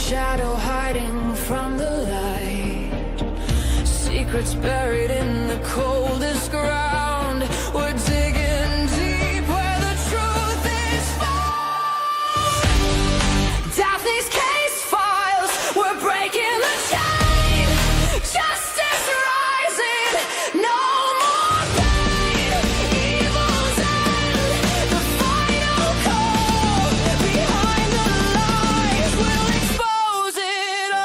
shadow hiding from the light, secrets buried in the coldest ground. We're digging deep where the truth is found. Daphne's case files, we're breaking the chain. Justice rising, no more pain. Evil's end, the final call. Behind the lies, we'll expose it all.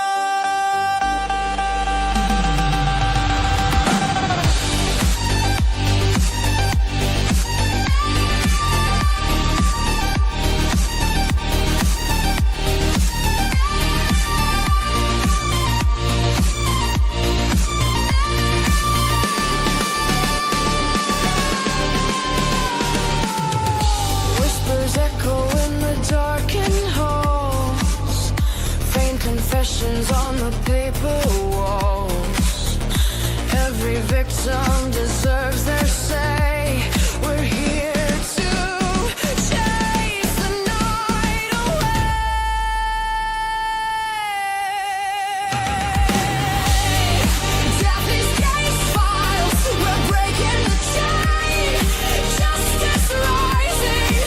Whispers echo in the darkened halls, faint confessions on the paper walls. Every victim deserves their say. We're here to chase the night away. Daphne's case files, we're breaking the chain. Justice rising,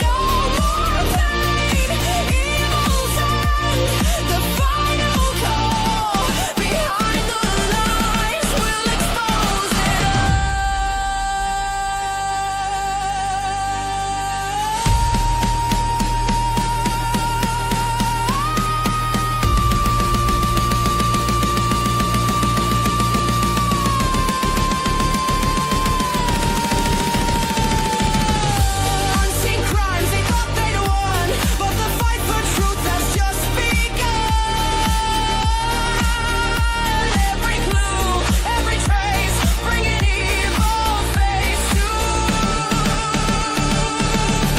no more pain. Evil's end, the final call. Behind the lies, we'll expose it all. Unseen crimes, they thought they'd won, but the fight for truth has just begun. Every clue, every trace, bringing evil face to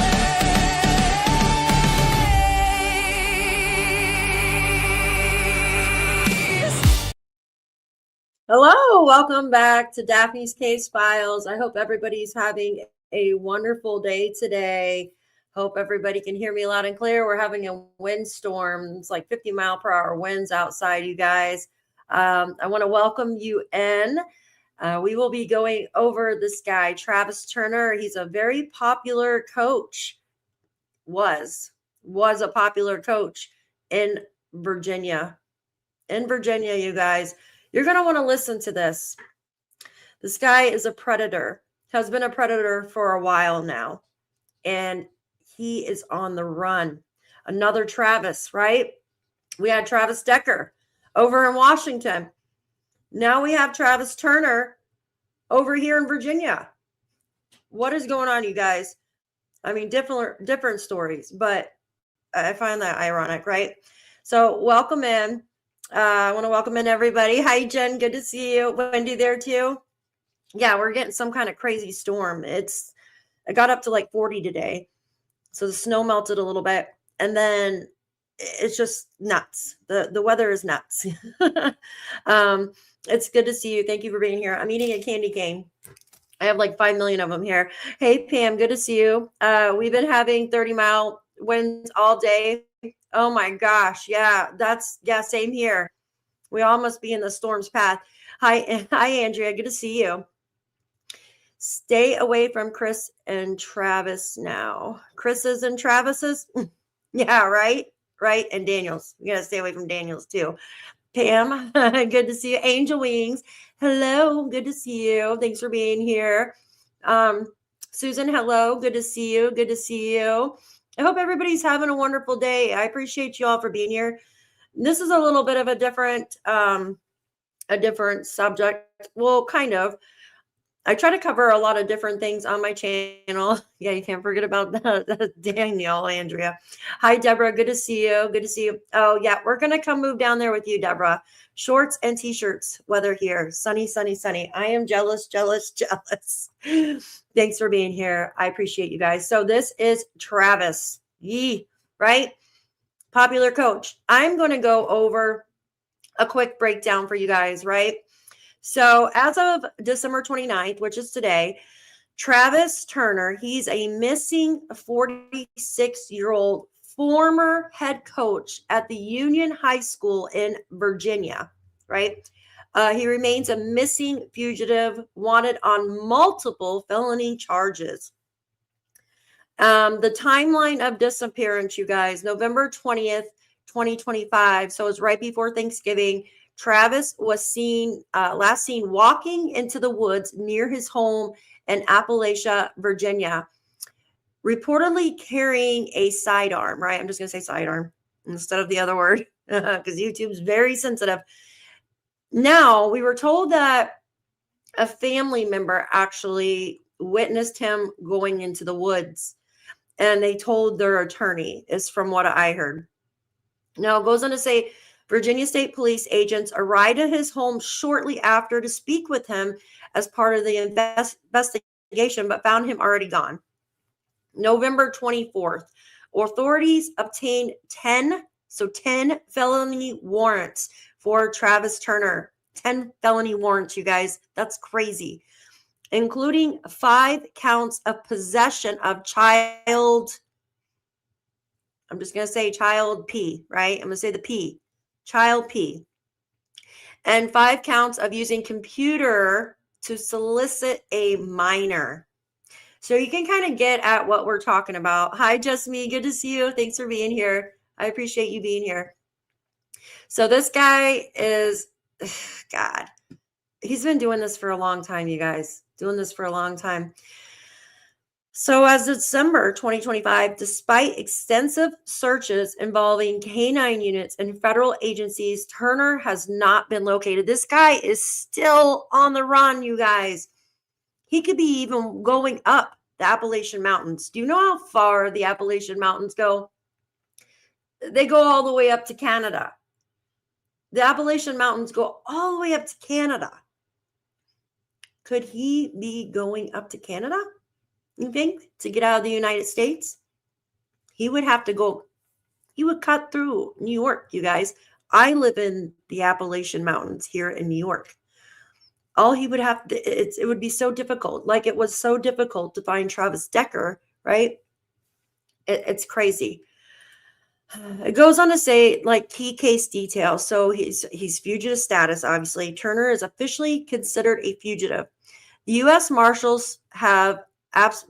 face. Hello, welcome back to Daphne's Case Files. I hope everybody's having a wonderful day today. Hope everybody can hear me loud and clear. We're having a windstorm. It's like 50-mile-per-hour winds outside, you guys. I want to welcome you in. We will be going over this guy, Travis Turner. He's a very popular coach. Was a popular coach in Virginia. In Virginia, you guys. You're going to want to listen to this. This guy is a predator, has been a predator for a while now, and he is on the run. Another Travis, right? We had Travis Decker over in Washington. Now we have Travis Turner over here in Virginia. What is going on, you guys? I mean, different stories, but I find that ironic, right? So welcome in. I want to welcome in everybody. Hi, Jen. Good to see you. Wendy there too. Yeah, we're getting some kind of crazy storm. It got up to like 40 today. So the snow melted a little bit. And then it's just nuts. The weather is nuts. It's good to see you. Thank you for being here. I'm eating a candy cane. I have like 5 million of them here. Hey, Pam, good to see you. We've been having 30-mile winds all day. Oh my gosh. Yeah, same here. We all must be in the storm's path. Hi, Andrea. Good to see you. Stay away from Chris and Travis now. Chris's and Travis's? Yeah, right? Right. And Daniels. We got to stay away from Daniels too. Pam, good to see you. Angel Wings. Hello. Good to see you. Thanks for being here. Susan, hello. Good to see you. Good to see you. I hope everybody's having a wonderful day. I appreciate you all for being here. This is a little bit of a different subject. Well, kind of. I try to cover a lot of different things on my channel. Yeah, you can't forget about that. Danielle, Andrea. Hi, Deborah. Good to see you. Good to see you. Oh, yeah. We're going to come move down there with you, Deborah. Shorts and T-shirts. Weather here. Sunny, sunny, sunny. I am jealous, jealous, jealous. Thanks for being here. I appreciate you guys. So this is Travis. Right? Popular coach. I'm going to go over a quick breakdown for you guys, right? So as of December 29th, which is today, Travis Turner, he's a missing 46-year-old former head coach at the Union High School in Virginia, right? He remains a missing fugitive, wanted on multiple felony charges. The timeline of disappearance, you guys, November 20th, 2025. So it was right before Thanksgiving. Travis was last seen walking into the woods near his home in Appalachia, Virginia, reportedly carrying a sidearm, right? I'm just going to say sidearm instead of the other word because YouTube's very sensitive. Now, we were told that a family member actually witnessed him going into the woods, and they told their attorney, is from what I heard. Now, it goes on to say Virginia State Police agents arrived at his home shortly after to speak with him as part of the investigation, but found him already gone. November 24th, authorities obtained 10 felony warrants for Travis Turner. 10 felony warrants, you guys. That's crazy. Including 5 counts of possession of child. I'm just going to say child P, right? I'm going to say the P. Child P. And 5 counts of using computer to solicit a minor. So you can kind of get at what we're talking about. Hi, Just Me. Good to see you. Thanks for being here. I appreciate you being here. So this guy is, God, he's been doing this for a long time, you guys. Doing this for a long time. So as of December 2025, despite extensive searches involving canine units and federal agencies, Turner has not been located. This guy is still on the run, you guys. He could be even going up the Appalachian Mountains. Do you know how far the Appalachian Mountains go? They go all the way up to Canada. The Appalachian Mountains go all the way up to Canada. Could he be going up to Canada, you think, to get out of the United States? He would have to go, he would cut through New York, you guys. I live in the Appalachian Mountains here in New York. All he would have to, it would be so difficult. Like it was so difficult to find Travis Decker, right? It's crazy. It goes on to say, like, key case details. So he's fugitive status, obviously. Turner is officially considered a fugitive. The U.S. Marshals have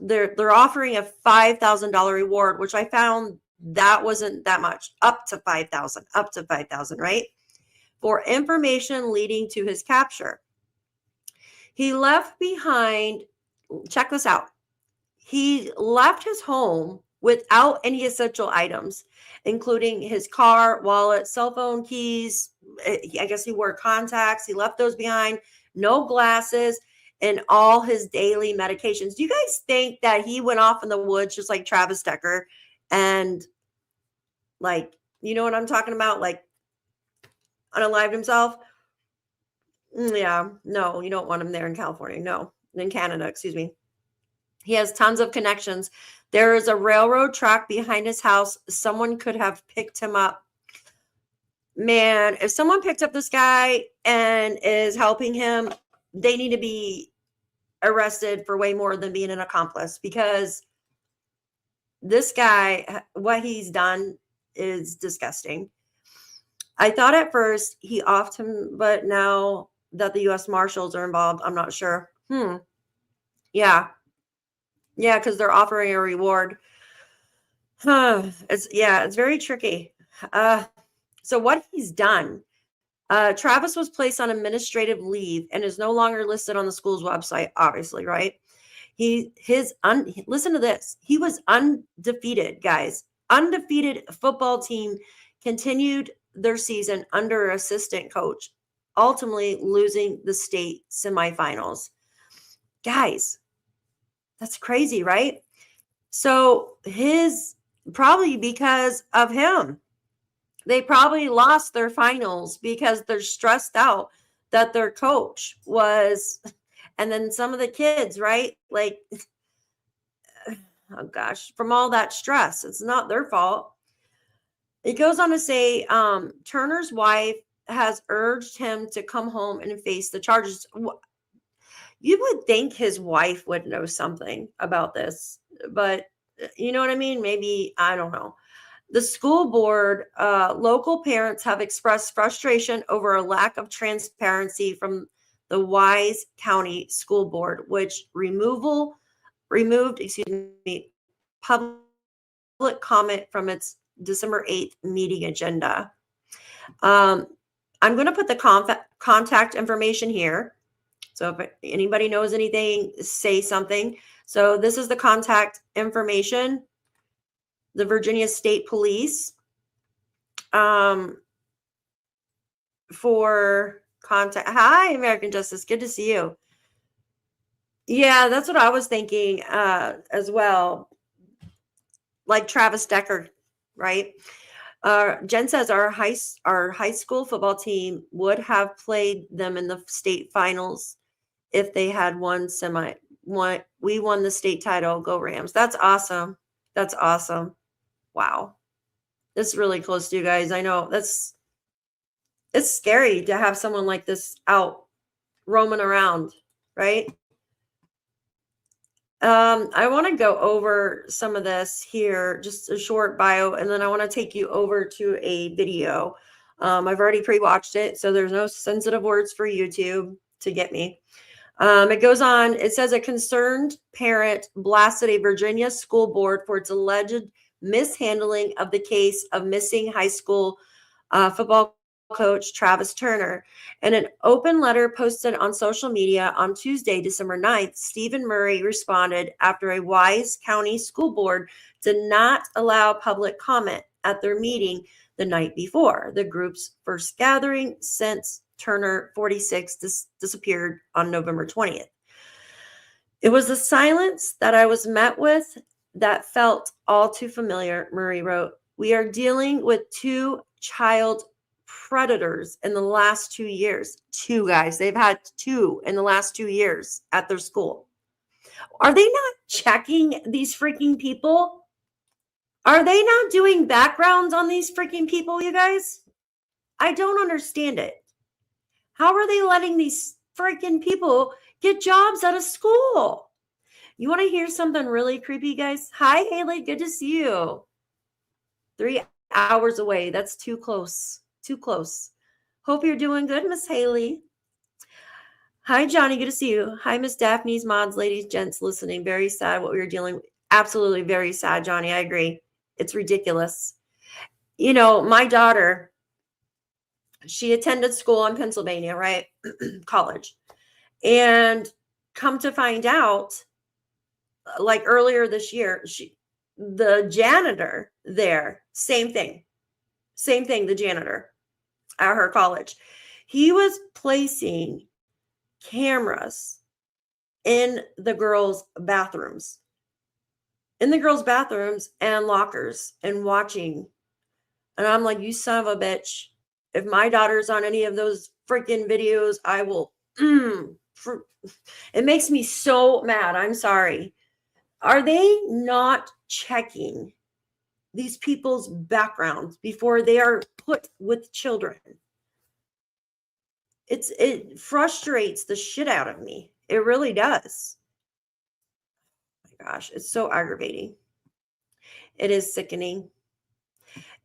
they're offering a $5,000 reward, which I found that wasn't that much. Up to $5,000, right? For information leading to his capture. He left behind, check this out. He left his home without any essential items, including his car, wallet, cell phone, keys. I guess he wore contacts. He left those behind, no glasses, and all his daily medications. Do you guys think that he went off in the woods just like Travis Decker and, like, you know what I'm talking about? Like, unalived himself? Yeah, no, you don't want him there in California. No, in Canada, excuse me. He has tons of connections. There is a railroad track behind his house. Someone could have picked him up. Man, if someone picked up this guy and is helping him, they need to be arrested for way more than being an accomplice, because this guy, what he's done is disgusting. I thought at first he offed him, but now that the U.S. Marshals are involved, I'm not sure. Yeah, because they're offering a reward. It's very tricky. So what he's done, Travis was placed on administrative leave and is no longer listed on the school's website, obviously, right? Listen to this. He was undefeated, guys. Undefeated football team continued their season under assistant coach, ultimately losing the state semifinals. Guys, that's crazy, right? So probably because of him, they probably lost their finals because they're stressed out that their coach was, and then some of the kids, right? Like, oh gosh, from all that stress, it's not their fault. It goes on to say, Turner's wife has urged him to come home and face the charges. You would think his wife would know something about this, but you know what I mean? Maybe, I don't know. The school board, local parents have expressed frustration over a lack of transparency from the Wise County School Board, which removed, public comment from its December 8th meeting agenda. I'm going to put the contact information here. So if anybody knows anything, say something. So this is the contact information. The Virginia State Police for contact. Hi, American Justice. Good to see you. Yeah, that's what I was thinking as well. Like Travis Decker, right? Jen says our high school football team would have played them in the state finals if they had won. We won the state title. Go Rams. That's awesome. That's awesome. Wow. It's really close to you guys. I know it's scary to have someone like this out roaming around, right? I want to go over some of this here, just a short bio, and then I want to take you over to a video. I've already pre-watched it, so there's no sensitive words for YouTube to get me. It goes on. It says a concerned parent blasted a Virginia school board for its alleged mishandling of the case of missing high school football coach Travis Turner. In an open letter posted on social media on Tuesday, December 9th, Stephen Murray responded after a Wise County school board did not allow public comment at their meeting the night before the group's first gathering since Turner, 46, disappeared on November 20th. It was the silence that I was met with that felt all too familiar, Murray wrote. We are dealing with two child predators in the last 2 years. Two, guys. They've had two in the last 2 years at their school. Are they not checking these freaking people? Are they not doing backgrounds on these freaking people, you guys? I don't understand it. How are they letting these freaking people get jobs out of school? You want to hear something really creepy, guys? Hi, Haley. Good to see you. 3 hours away. That's too close. Too close. Hope you're doing good, Miss Haley. Hi, Johnny. Good to see you. Hi, Miss Daphne's mods, ladies, gents listening. Very sad what we were dealing with. Absolutely very sad, Johnny. I agree. It's ridiculous. You know, my daughter, she attended school in Pennsylvania, right? College. And come to find out, like earlier this year, the janitor there, same thing, the janitor at her college, he was placing cameras in the girls' bathrooms and lockers and watching. And I'm like, you son of a bitch. If my daughter's on any of those freaking videos, I will. It makes me so mad. I'm sorry. Are they not checking these people's backgrounds before they are put with children? It frustrates the shit out of me. It really does. Oh my gosh, it's so aggravating. It is sickening.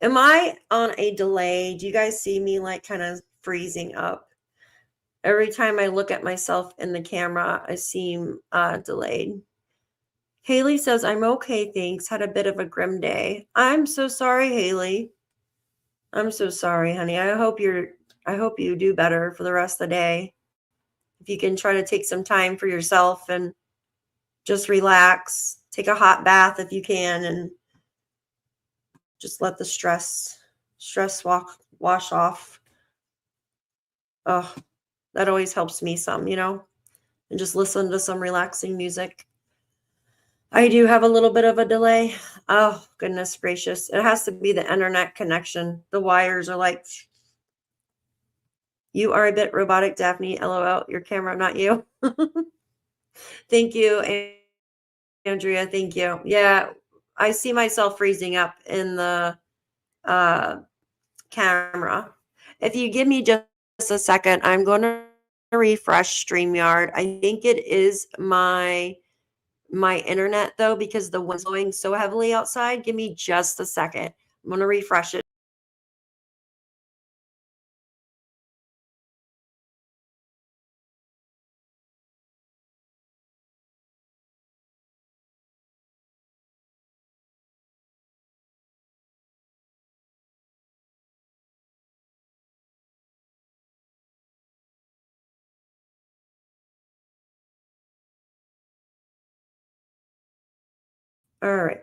Am I on a delay? Do you guys see me like kind of freezing up? Every time I look at myself in the camera, I seem delayed. Haley says, I'm okay, thanks. Had a bit of a grim day. I'm so sorry, Haley. I'm so sorry, honey. I hope you do better for the rest of the day. If you can try to take some time for yourself and just relax, take a hot bath if you can, and just let the stress wash off. Oh, that always helps me some, and just listen to some relaxing music. I do have a little bit of a delay. Oh, goodness gracious. It has to be the internet connection. The wires are like, you are a bit robotic, Daphne. LOL, your camera, not you. Thank you, Andrea. Thank you. Yeah, I see myself freezing up in the camera. If you give me just a second, I'm going to refresh StreamYard. I think it is my internet though, because the wind's blowing so heavily outside. Give me just a second. I'm going to refresh it. All right.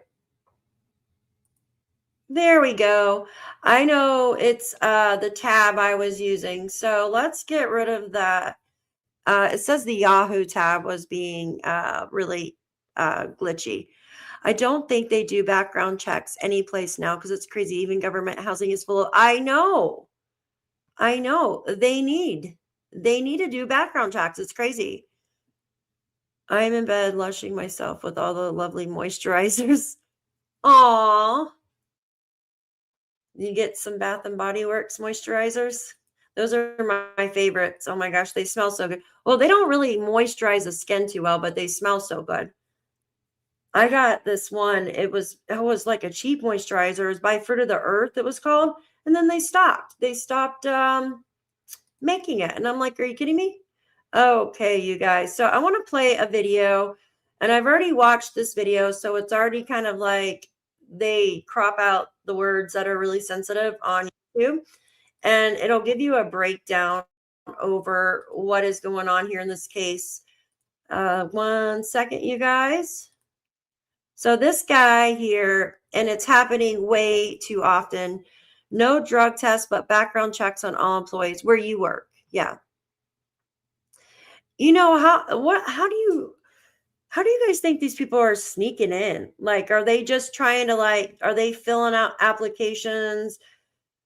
There we go. I know it's the tab I was using. So let's get rid of that. It says the Yahoo tab was being really glitchy. I don't think they do background checks any place now because it's crazy. Even government housing is full of. I know. They need to do background checks. It's crazy. I'm in bed lushing myself with all the lovely moisturizers. Aw. You get some Bath and Body Works moisturizers. Those are my favorites. Oh my gosh, they smell so good. Well, they don't really moisturize the skin too well, but they smell so good. I got this one. It was like a cheap moisturizer. It was by Fruit of the Earth, it was called. And then they stopped. They stopped making it. And I'm like, are you kidding me? Okay, you guys. So I want to play a video. And I've already watched this video. So it's already kind of like they crop out the words that are really sensitive on YouTube. And it'll give you a breakdown over what is going on here in this case. 1 second, you guys. So this guy here, and it's happening way too often. No drug tests, but background checks on all employees where you work. Yeah. You know, how do you guys think these people are sneaking in? Like, are they just trying to are they filling out applications?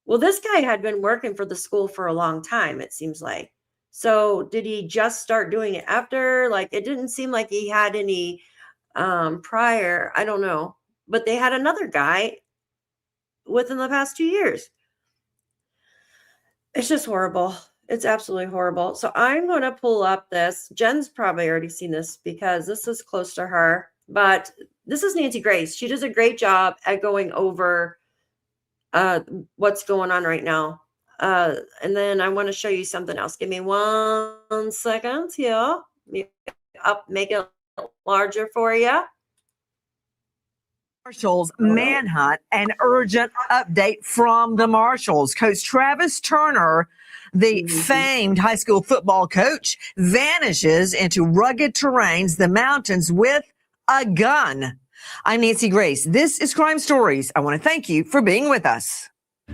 Well, this guy had been working for the school for a long time, it seems like. So did he just start doing it after? Like, it didn't seem like he had any prior. I don't know. But they had another guy within the past 2 years. It's just horrible. It's absolutely horrible. So I'm going to pull up this. Jen's probably already seen this because this is close to her. But this is Nancy Grace. She does a great job at going over what's going on right now. And then I want to show you something else. Give me 1 second here. Make it larger for you. Marshals manhunt, an urgent update from the Marshals. Coach Travis Turner, the famed high school football coach, vanishes into rugged terrains, the mountains, with a gun. I'm Nancy Grace. This is Crime Stories. I want to thank you for being with us.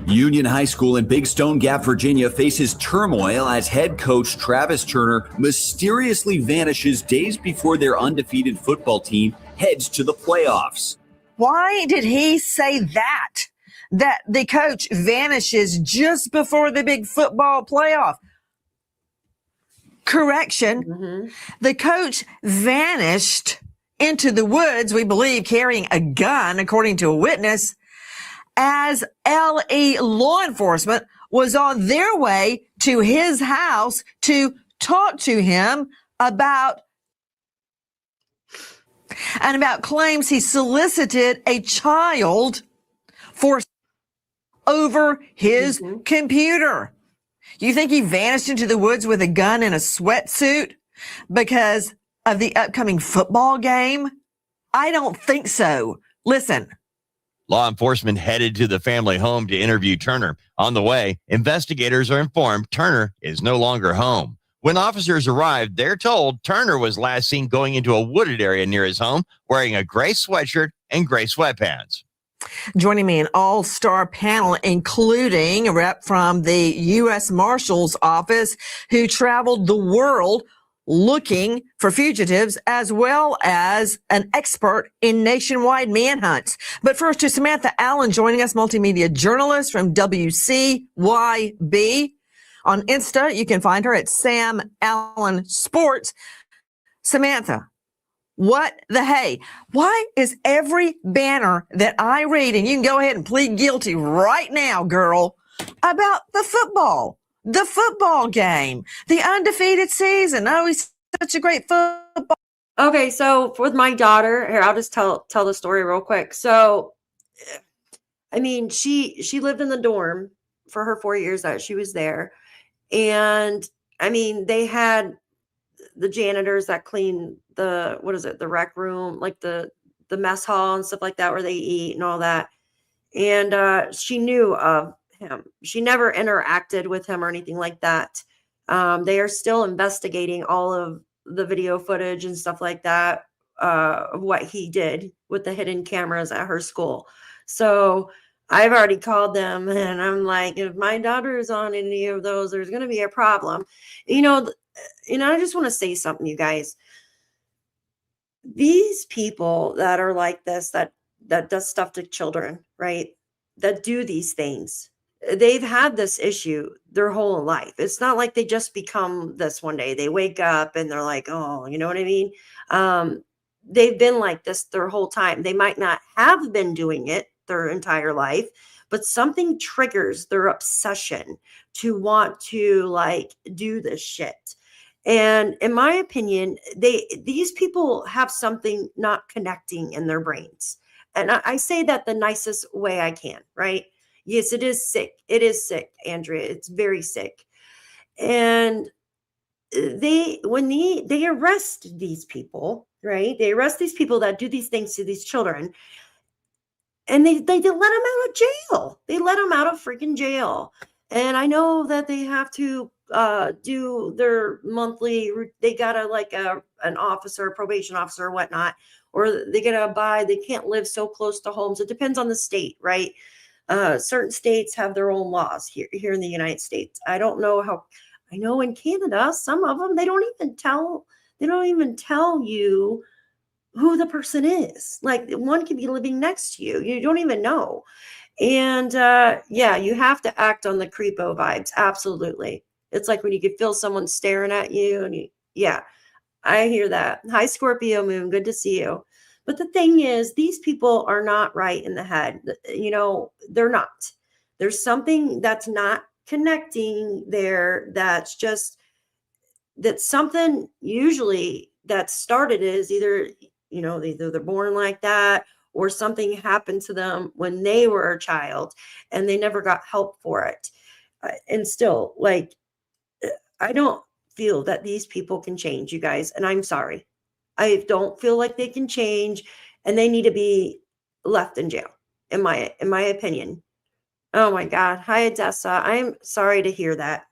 Union High School in Big Stone Gap, Virginia faces turmoil as head coach Travis Turner mysteriously vanishes days before their undefeated football team heads to the playoffs. Why did he say that? That the coach vanishes just before the big football playoff? Correction. The coach vanished into the woods, we believe, carrying a gun, according to a witness, as LE law enforcement was on their way to his house to talk to him about claims he solicited a child for over his computer. You think he vanished into the woods with a gun and a sweatsuit because of the upcoming football game? I don't think so. Listen. Law enforcement headed to the family home to interview Turner. On the way, investigators are informed Turner is no longer home. When officers arrived, they're told Turner was last seen going into a wooded area near his home, wearing a gray sweatshirt and gray sweatpants. Joining me, an all-star panel, including a rep from the U.S. Marshals Office who traveled the world looking for fugitives, as well as an expert in nationwide manhunts. But first, to Samantha Allen joining us, multimedia journalist from WCYB. On Insta, you can find her at Sam Allen Sports. Samantha, what the hey? Why is every banner that I read, and you can go ahead and plead guilty right now, girl, about the football game, the undefeated season? Oh, he's such a great football. Okay, so with my daughter, here, I'll just tell the story real quick. So I mean, she lived in the dorm for her 4 years that she was there. And I mean, they had the janitors that clean the, what is it, the rec room, like the mess hall and stuff like that, where they eat and all that. And she knew of him. She never interacted with him or anything like that. They are still investigating all of the video footage and stuff like that, of what he did with the hidden cameras at her school. So I've already called them and I'm like, if my daughter is on any of those, there's going to be a problem. You know, I just want to say something, you guys. These people that are like this, that does stuff to children, right? That do these things. They've had this issue their whole life. It's not like they just become this one day. They wake up and they're like, oh, you know what I mean? They've been like this their whole time. They might not have been doing it their entire life, but something triggers their obsession to want to like do this shit. And in my opinion, these people have something not connecting in their brains. And I say that the nicest way I can, right? Yes, it is sick. It is sick, Andrea. It's very sick. And when they arrest these people, right? They arrest these people that do these things to these children, and they let them out of jail. They let them out of freaking jail. And I know that they have to do their monthly, they gotta like an officer, probation officer or whatnot, or they gotta abide, they can't live so close to homes. It depends on the state, right? Certain states have their own laws here in the United States. I don't know how. I know in Canada, some of them, they don't even tell you who the person is. Like one could be living next to you. You don't even know. And yeah, you have to act on the creepo vibes. Absolutely. It's like when you could feel someone staring at you and yeah, I hear that. Hi, Scorpio moon. Good to see you. But the thing is, these people are not right in the head. You know, they're not. There's something that's not connecting there. That's something usually that started is either, you know, either they're born like that or something happened to them when they were a child and they never got help for it. And still, like, I don't feel that these people can change, you guys. And I'm sorry. I don't feel like they can change and they need to be left in jail, in my opinion. Oh my God. Hi, Odessa. I'm sorry to hear that.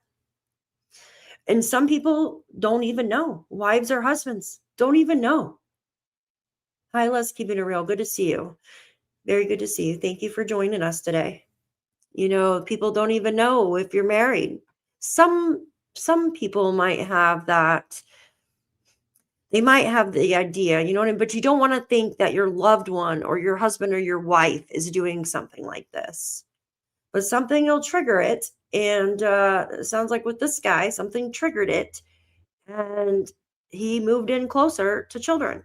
And some people don't even know. Wives or husbands don't even know. Hi, Les, keeping it real. Good to see you. Very good to see you. Thank you for joining us today. You know, people don't even know if you're married. Some people might have that. They might have the idea, you know what I mean? But you don't want to think that your loved one or your husband or your wife is doing something like this. But something will trigger it. And it sounds like with this guy, something triggered it. And he moved in closer to children.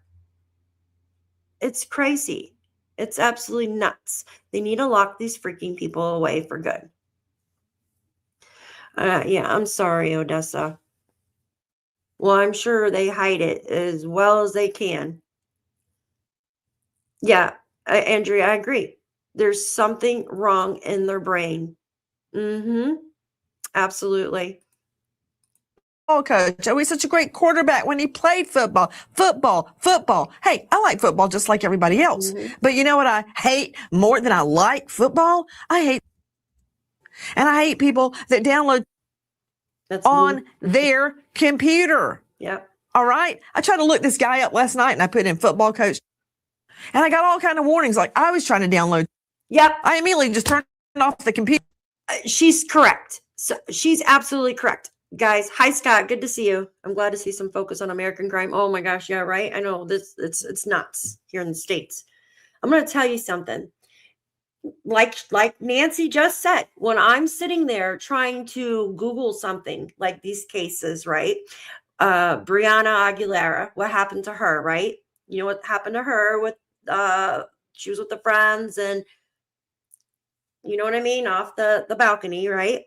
It's crazy. It's absolutely nuts. They need to lock these freaking people away for good. Yeah, I'm sorry, Odessa. Well, I'm sure they hide it as well as they can. Yeah, Andrea, I agree. There's something wrong in their brain. Absolutely. Coach. Oh, he's such a great quarterback when he played football. Football. Hey, I like football just like everybody else. But you know what I hate more than I like football? I hate people that download That's on me. their computer. Yep. All right. I tried to look this guy up last night and I put in football coach and I got all kind of warnings. Like I was trying to download. Yep. I immediately just turned off the computer. She's correct. So she's absolutely correct. Guys, hi Scott, good to see you. I'm glad to see some focus on American crime. Oh my gosh, yeah, right. I know this. It's nuts here in the States. I'm going to tell you something. Like Nancy just said, when I'm sitting there trying to Google something like these cases, right? Brianna Aguilera, what happened to her, right? You know what happened to her with she was with the friends and you know what I mean, off the balcony, right?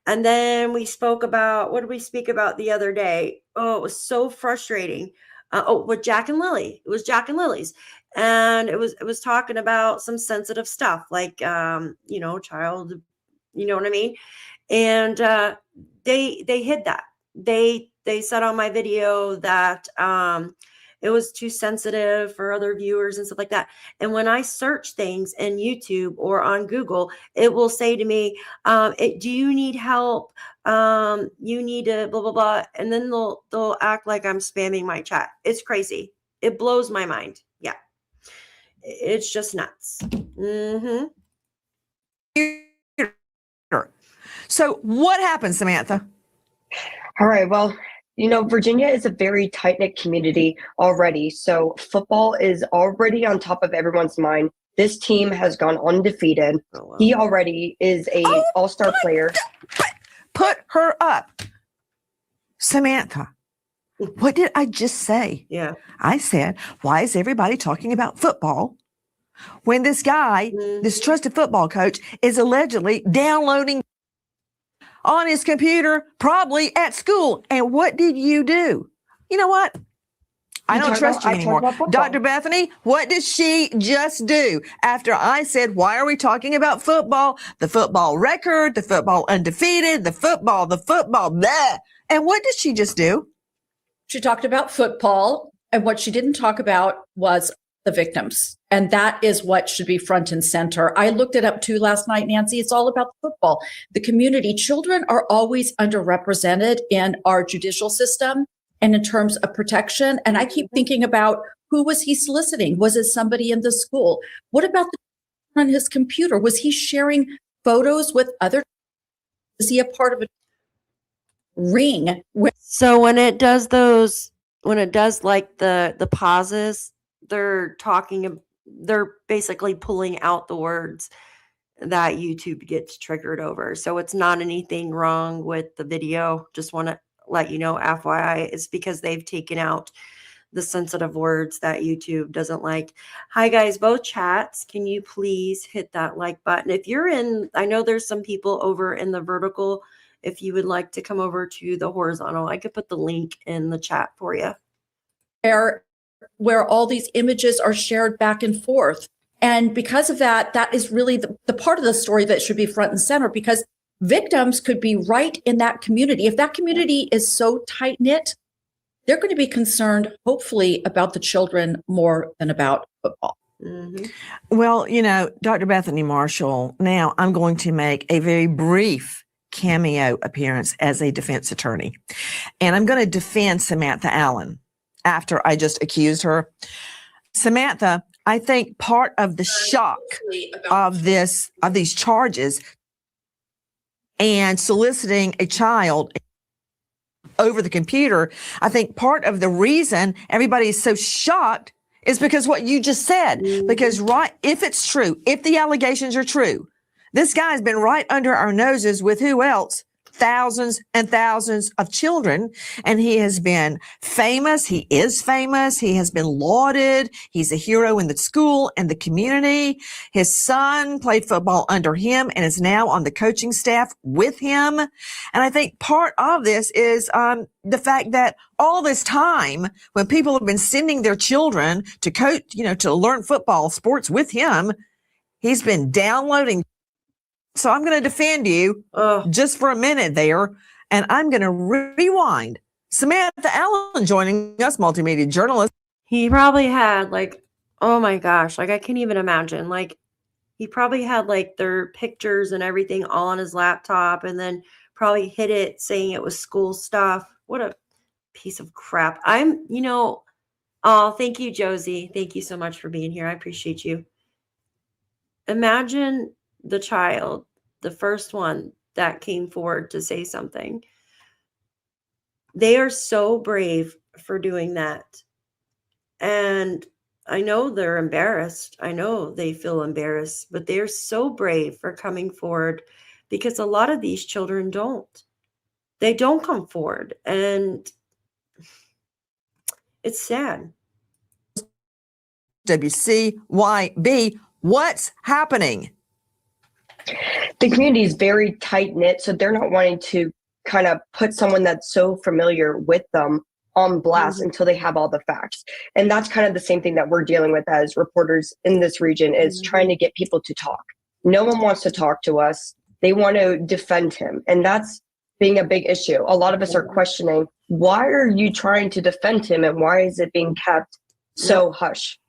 And then we spoke about, what did we speak about the other day? Oh, it was so frustrating. with Jack and Lily. It was Jack and Lily's, and it was talking about some sensitive stuff, like child, you know what I mean? And they hid that. They said on my video that it was too sensitive for other viewers and stuff like that. And when I search things in YouTube or on Google, it will say to me, do you need help? You need to blah, blah, blah. And then they'll act like I'm spamming my chat. It's crazy. It blows my mind. Yeah. It's just nuts. Mm-hmm. So what happened, Samantha? All right. Well, Virginia is a very tight-knit community already. So football is already on top of everyone's mind. This team has gone undefeated. Oh, wow. He already is a all-star player. Put her up. Samantha, what did I just say? Yeah. I said, why is everybody talking about football when this guy, this trusted football coach, is allegedly downloading on his computer, probably at school? And what did you do? You know what? I don't trust you anymore. Dr. Bethany, what did she just do after I said, why are we talking about football? The football record, the football undefeated, the football, blah. And what did she just do? She talked about football, and what she didn't talk about was the victims. And that is what should be front and center. I looked it up too last night, Nancy. It's all about the football. The community. Children are always underrepresented in our judicial system and in terms of protection. And I keep thinking about, who was he soliciting? Was it somebody in the school? What about on his computer? Was he sharing photos with other? Is he a part of a ring? So when it does like the pauses, they're basically pulling out the words that YouTube gets triggered over. So it's not anything wrong with the video. Just want to let you know, FYI, it's because they've taken out the sensitive words that YouTube doesn't like. Hi guys, both chats, can you please hit that like button? If you're in, I know there's some people over in the vertical. If you would like to come over to the horizontal, I could put the link in the chat for you. Where all these images are shared back and forth. And because of that, that is really the part of the story that should be front and center, because victims could be right in that community. If that community is so tight knit, they're going to be concerned, hopefully, about the children more than about football. Mm-hmm. Well, Dr. Bethany Marshall, now I'm going to make a very brief cameo appearance as a defense attorney. And I'm going to defend Samantha Allen after I just accused her. Samantha, I think part of the shock of these charges and soliciting a child over the computer, I think part of the reason everybody is so shocked is because what you just said. Mm-hmm. Because if it's true, if the allegations are true, this guy's been right under our noses with who else? Thousands and thousands of children. And he has been famous. He is famous. He has been lauded. He's a hero in the school and the community. His son played football under him and is now on the coaching staff with him. And I think part of this is the fact that all this time, when people have been sending their children to coach, to learn football sports with him, he's been downloading. So I'm going to defend you just for a minute there, and I'm going to rewind. Samantha Allen joining us, multimedia journalist. He probably had oh my gosh, I can't even imagine. He probably had their pictures and everything all on his laptop, and then probably hid it saying it was school stuff. What a piece of crap. Thank you, Josie. Thank you so much for being here. I appreciate you. Imagine the child, the first one that came forward to say something. They are so brave for doing that. And I know they're embarrassed. I know they feel embarrassed, but they're so brave for coming forward, because a lot of these children don't. They don't come forward. And it's sad. WCYB, what's happening? The community is very tight knit, so they're not wanting to kind of put someone that's so familiar with them on blast until they have all the facts. And that's kind of the same thing that we're dealing with as reporters in this region, is trying to get people to talk. No one wants to talk to us. They want to defend him. And that's being a big issue. A lot of us are questioning, why are you trying to defend him and why is it being kept so hush?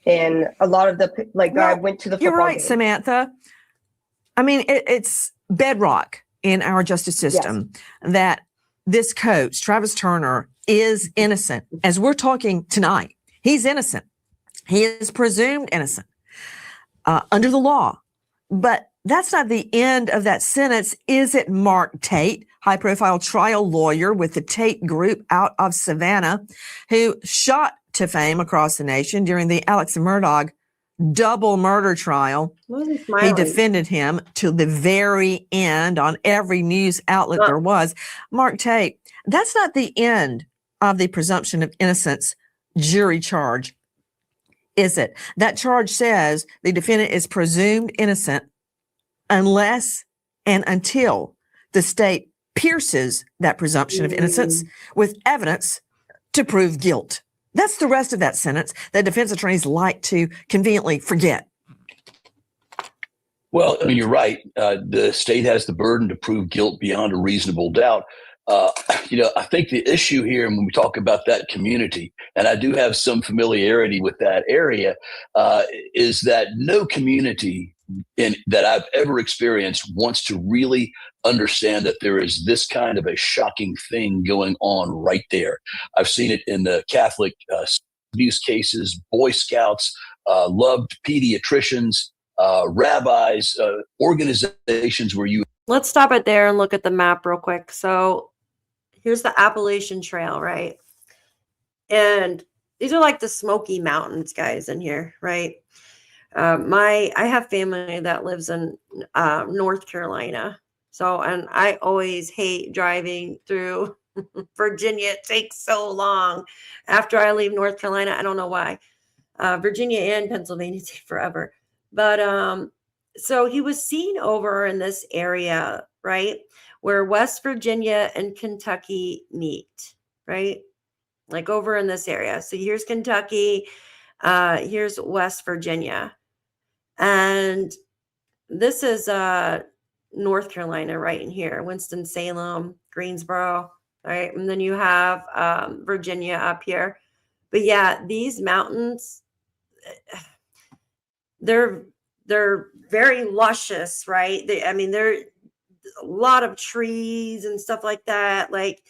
And a lot of the, I went to the football You're right, game. Samantha. I mean, it's bedrock in our justice system that this coach, Travis Turner, is innocent. As we're talking tonight, he's innocent. He is presumed innocent under the law. But that's not the end of that sentence, is it, Mark Tate, high-profile trial lawyer with the Tate Group out of Savannah, who shot to fame across the nation during the Alex Murdaugh double murder trial. He defended him to the very end on every news outlet there was. Mark Tate, that's not the end of the presumption of innocence jury charge, is it? That charge says the defendant is presumed innocent unless and until the state pierces that presumption of innocence with evidence to prove guilt. That's the rest of that sentence that defense attorneys like to conveniently forget. Well, I mean, you're right. The state has the burden to prove guilt beyond a reasonable doubt. I think the issue here, when we talk about that community, and I do have some familiarity with that area, is that no community that I've ever experienced wants to really understand that there is this kind of a shocking thing going on right there. I've seen it in the Catholic abuse cases, Boy Scouts, loved pediatricians, rabbis, organizations where you... Let's stop it there and look at the map real quick. So here's the Appalachian Trail, right? And these are like the Smoky Mountains, guys, in here, right? I have family that lives in North Carolina. So, and I always hate driving through Virginia. It takes so long after I leave North Carolina. I don't know why. Virginia and Pennsylvania take forever. But so he was seen over in this area, right, where West Virginia and Kentucky meet, right? Like over in this area. So here's Kentucky, here's West Virginia. And this is North Carolina right in here, Winston-Salem, Greensboro, right? And then you have Virginia up here. But yeah, these mountains, they're very luscious, right? They're a lot of trees and stuff like that. Like,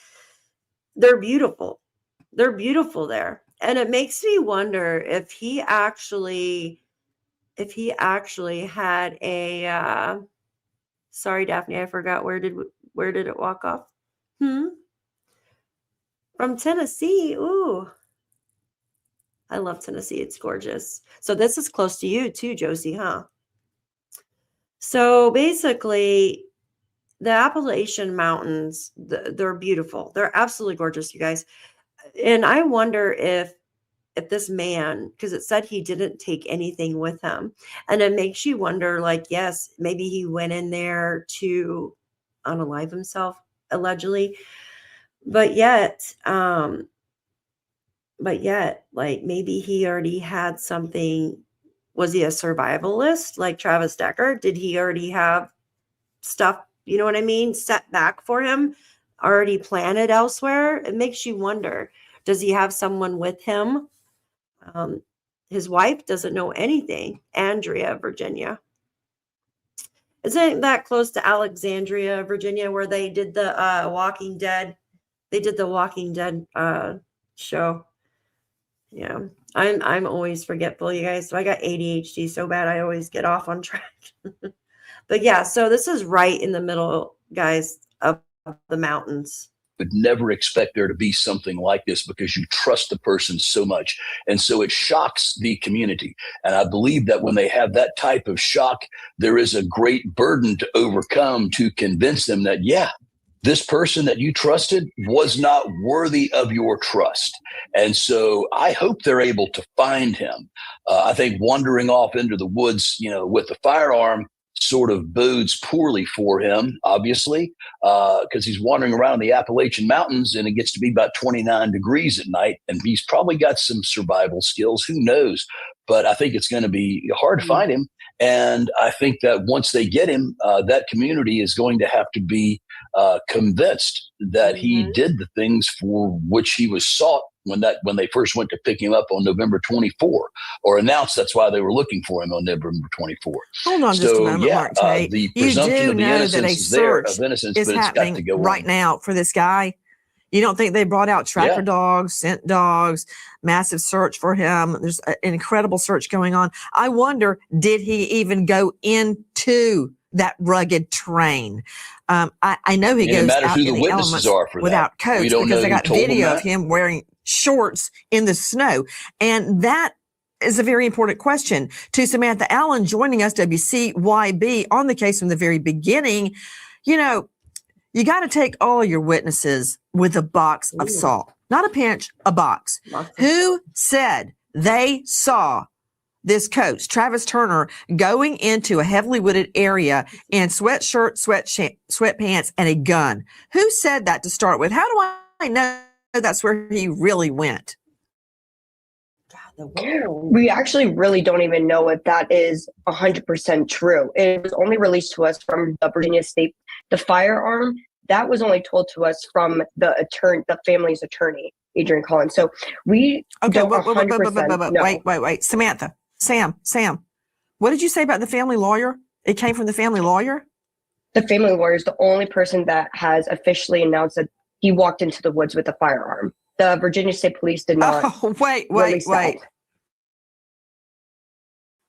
they're beautiful. They're beautiful there. And it makes me wonder if he actually had a sorry, Daphne, I forgot where did it walk off? From Tennessee. Ooh. I love Tennessee. It's gorgeous. So this is close to you too, Josie, huh? So basically, the Appalachian Mountains, they're beautiful. They're absolutely gorgeous, you guys. And I wonder if this man, because it said he didn't take anything with him, and it makes you wonder, like, yes, maybe he went in there to unalive himself, allegedly, but yet, like, maybe he already had something. Was he a survivalist like Travis Decker? Did he already have stuff, you know what I mean, set back for him, already planted elsewhere? It makes you wonder, does he have someone with him? His wife doesn't know anything. Andrea, Virginia. Isn't that close to Alexandria, Virginia, where they did the Walking Dead? They did the Walking Dead show. Yeah, I'm always forgetful, you guys. So I got ADHD so bad I always get off on track. But yeah, so this is right in the middle, guys, of the mountains. Would never expect there to be something like this because you trust the person so much. And so it shocks the community. And I believe that when they have that type of shock, there is a great burden to overcome to convince them that, yeah, this person that you trusted was not worthy of your trust. And so I hope they're able to find him. I think wandering off into the woods, with a firearm sort of bodes poorly for him, obviously, because he's wandering around the Appalachian Mountains and it gets to be about 29 degrees at night. And he's probably got some survival skills. Who knows? But I think it's going to be hard to find him. And I think that once they get him, that community is going to have to be convinced that he did the things for which he was sought when they first went to pick him up on November 24, or announced that's why they were looking for him on November 24. Hold on just a moment, Mark Tate. The You presumption do of the know innocence that a is there, search of innocence, is but it's got to happening go right on. now for this guy. You don't think they brought out tracker Yeah. dogs, scent dogs, massive search for him? There's an incredible search going on. I wonder, did he even go into that rugged terrain? I know he And it goes matters out who in the the witnesses elements are for without that. We coats don't because know they who got told him video of that. him wearing shorts in the snow. And that is a very important question to Samantha Allen joining us, WCYB, on the case from the very beginning. You know, you got to take all your witnesses with a box of salt, not a pinch, a box. Who said they saw this coach, Travis Turner, going into a heavily wooded area in sweatshirt, sweatpants, and a gun? Who said that to start with? How do I know that's where he really went? We actually really don't even know if that is 100% true. It was only released to us from the Virginia State. The firearm, that was only told to us from the family's attorney, Adrian Collins. So we don't 100% know. Wait. Samantha, Sam, what did you say about the family lawyer? It came from the family lawyer? The family lawyer is the only person that has officially announced that he walked into the woods with a firearm. The Virginia State Police did not. Oh, wait. release that.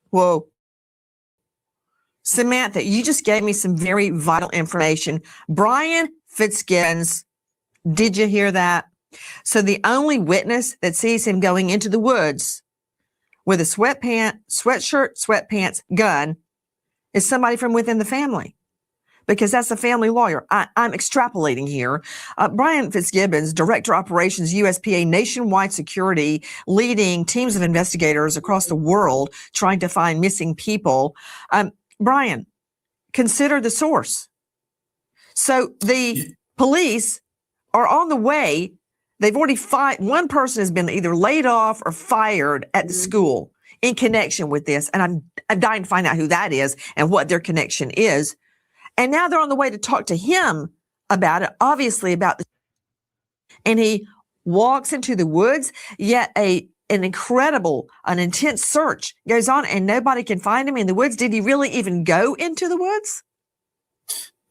Whoa. Samantha, you just gave me some very vital information. Brian Fitzgibbons, did you hear that? So the only witness that sees him going into the woods with a sweatshirt, sweatpants, gun is somebody from within the family, because that's the family lawyer. I'm extrapolating here. Brian Fitzgibbons, Director Operations, USPA Nationwide Security, leading teams of investigators across the world trying to find missing people. Brian, consider the source. So the police are on the way. They've already one person has been either laid off or fired at the school in connection with this. And I'm dying to find out who that is and what their connection is. And now they're on the way to talk to him about it, obviously about and he walks into the woods, yet an intense search goes on and nobody can find him in the woods. Did he really even go into the woods?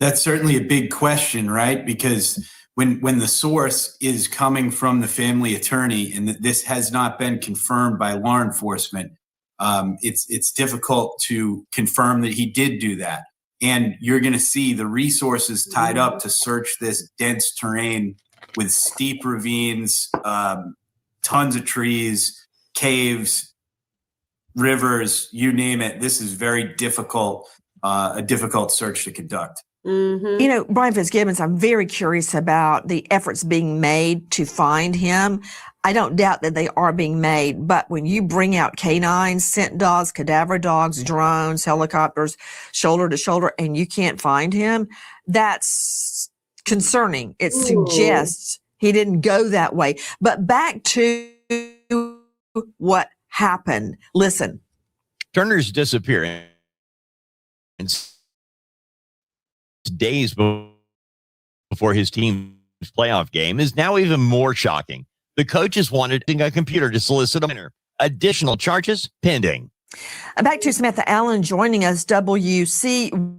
That's certainly a big question, right? Because when the source is coming from the family attorney and this has not been confirmed by law enforcement, it's difficult to confirm that he did do that. And you're going to see the resources tied up to search this dense terrain with steep ravines, tons of trees, caves, rivers, you name it. This is very difficult, a difficult search to conduct. You know, Brian Fitzgibbons, I'm very curious about the efforts being made to find him. I don't doubt that they are being made, but when you bring out canines, scent dogs, cadaver dogs, drones, helicopters, shoulder to shoulder, and you can't find him, that's concerning. It suggests he didn't go that way. But back to what happened. Listen. Turner's disappearance days before his team's playoff game is now even more shocking. The coaches wanted a computer to solicit a winner. Additional charges pending. Back to Samantha Allen joining us, WCYB.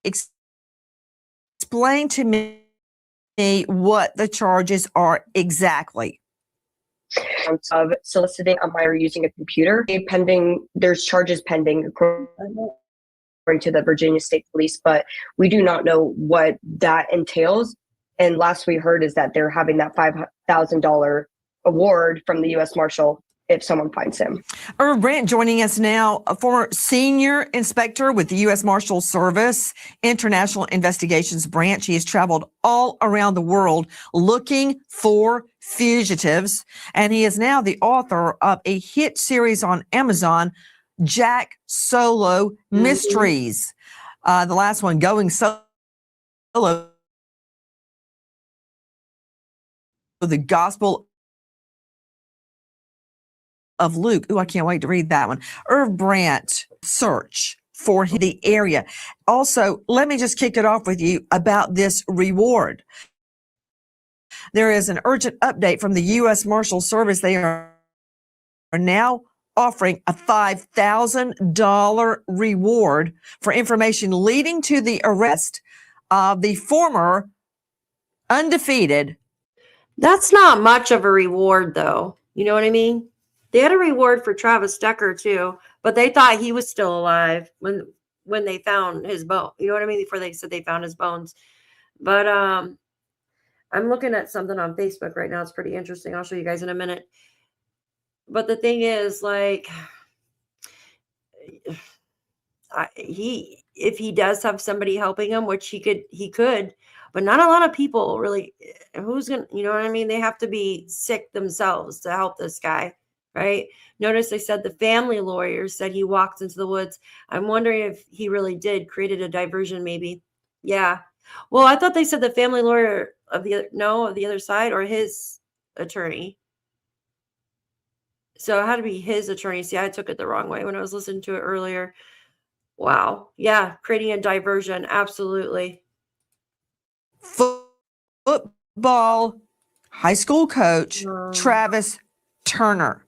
Explain to me what the charges are exactly. Of soliciting a minor using a computer. There's charges pending according to the Virginia State Police, but we do not know what that entails. And last we heard is that they're having that $5,000 award from the U.S. Marshal if someone finds him. Irv Brandt joining us now, a former senior inspector with the U.S. Marshals Service International Investigations Branch. He has traveled all around the world looking for fugitives, and he is now the author of a hit series on Amazon, Jack Solo Mysteries. The last one, Going Solo, the Gospel of Luke. Ooh, I can't wait to read that one. Irv Brandt, search for the area. Also, let me just kick it off with you about this reward. There is an urgent update from the U.S. Marshals Service. They are now offering a $5,000 reward for information leading to the arrest of the former undefeated. That's not much of a reward, though. You know what I mean? They had a reward for Travis Decker too, but they thought he was still alive when they found his bone. You know what I mean? Before they said they found his bones. But I'm looking at something on Facebook right now. It's pretty interesting. I'll show you guys in a minute. But the thing is, like, if he does have somebody helping him, which he could, but not a lot of people really. Who's gonna? You know what I mean? They have to be sick themselves to help this guy. Right? Notice they said the family lawyer said he walked into the woods. I'm wondering if he really did created a diversion, maybe. Yeah. Well, I thought they said the family lawyer of the other side or his attorney. So it had to be his attorney. See, I took it the wrong way when I was listening to it earlier. Wow. Yeah. Creating a diversion. Absolutely. Football high school coach Travis Turner.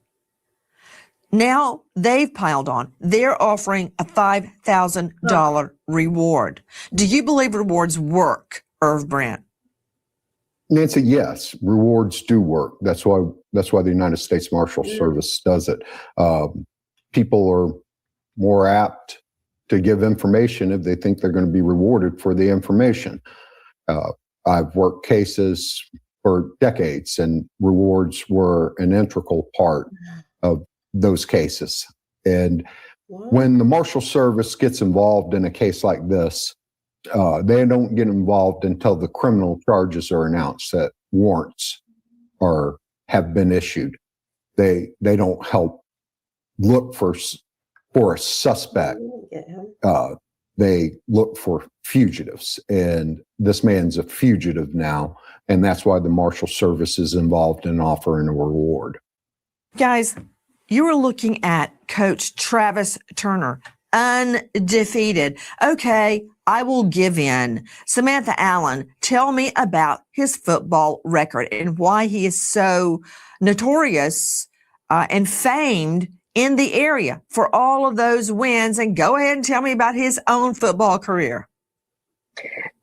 Now they've piled on. They're offering a $5,000 reward. Do you believe rewards work, Irv Brandt? Nancy, yes, rewards do work. That's why the United States Marshal Service does it. People are more apt to give information if they think they're going to be rewarded for the information. I've worked cases for decades, and rewards were an integral part of those cases. And when the Marshal Service gets involved in a case like this, they don't get involved until the criminal charges are announced, that warrants have been issued. They don't help look for a suspect. They look for fugitives, and this man's a fugitive now, and that's why the Marshal Service is involved in offering a reward. Guys, you were looking at Coach Travis Turner, undefeated. Okay, I will give in. Samantha Allen, tell me about his football record and why he is so notorious and famed in the area for all of those wins. And go ahead and tell me about his own football career.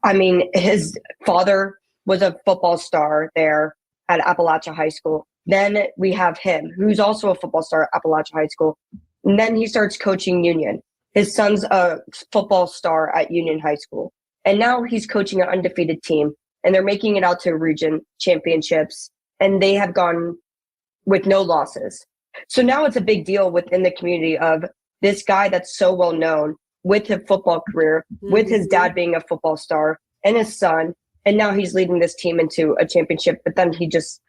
I mean, his father was a football star there at Appalachia High School. Then we have him, who's also a football star at Appalachia High School. And then he starts coaching Union. His son's a football star at Union High School. And now he's coaching an undefeated team, and they're making it out to region championships, and they have gone with no losses. So now it's a big deal within the community of this guy that's so well known with his football career, with his dad being a football star and his son. And now he's leading this team into a championship, but then he just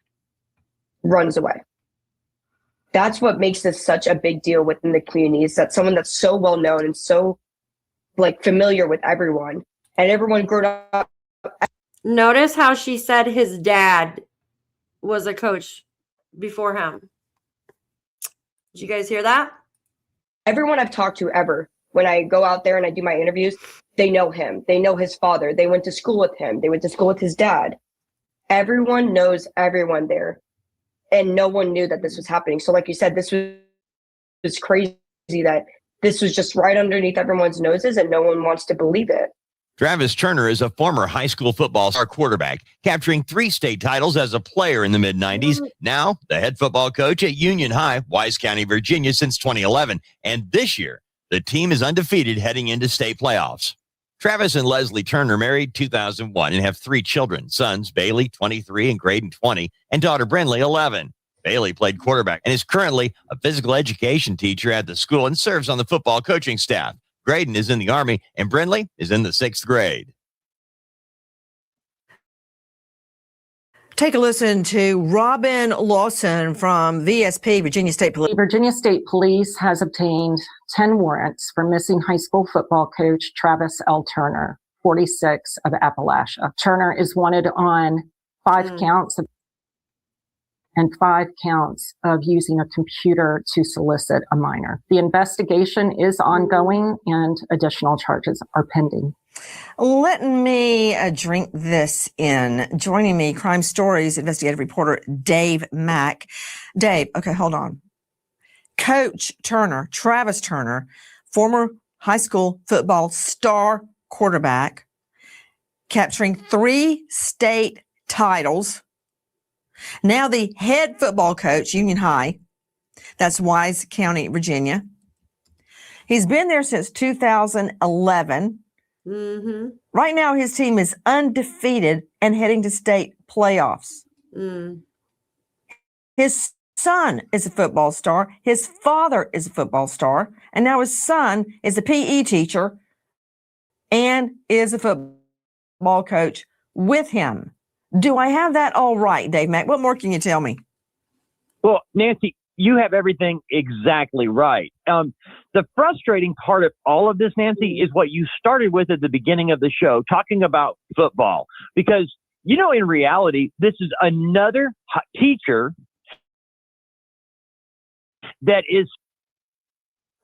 runs away. That's what makes this such a big deal within the community, is that someone that's so well known and so like familiar with everyone, and everyone grew up. Notice how she said his dad was a coach before him. Did you guys hear that? Everyone I've talked to ever, when I go out there and I do my interviews, they know him. They know his father. They went to school with him. They went to school with his dad. Everyone knows everyone there. And no one knew that this was happening. So like you said, this was crazy that this was just right underneath everyone's noses and no one wants to believe it. Travis Turner is a former high school football star quarterback, capturing 3 state titles as a player in the mid-90s. Now, the head football coach at Union High, Wise County, Virginia, since 2011. And this year, the team is undefeated heading into state playoffs. Travis and Leslie Turner married 2001 and have 3 children, sons Bailey, 23, and Graydon, 20, and daughter Brinley, 11. Bailey played quarterback and is currently a physical education teacher at the school and serves on the football coaching staff. Graydon is in the Army, and Brindley is in the 6th grade. Take a listen to Robin Lawson from VSP, Virginia State Police. Virginia State Police has obtained 10 warrants for missing high school football coach Travis L. Turner, 46 of Appalachia. Turner is wanted on 5 counts and 5 counts of using a computer to solicit a minor. The investigation is ongoing and additional charges are pending. Let me drink this in. Joining me, Crime Stories investigative reporter Dave Mack. Dave, okay, hold on. Coach Turner, Travis Turner, former high school football star quarterback, capturing 3 state titles. Now the head football coach, Union High, that's Wise County, Virginia. He's been there since 2011. Mm-hmm. Right now, his team is undefeated and heading to state playoffs. His son is a football star. His father is a football star. And now his son is a PE teacher and is a football coach with him. Do I have that all right, Dave Mack? What more can you tell me? Well, Nancy, you have everything exactly right. The frustrating part of all of this, Nancy, is what you started with at the beginning of the show, talking about football. Because, you know, in reality, this is another teacher that is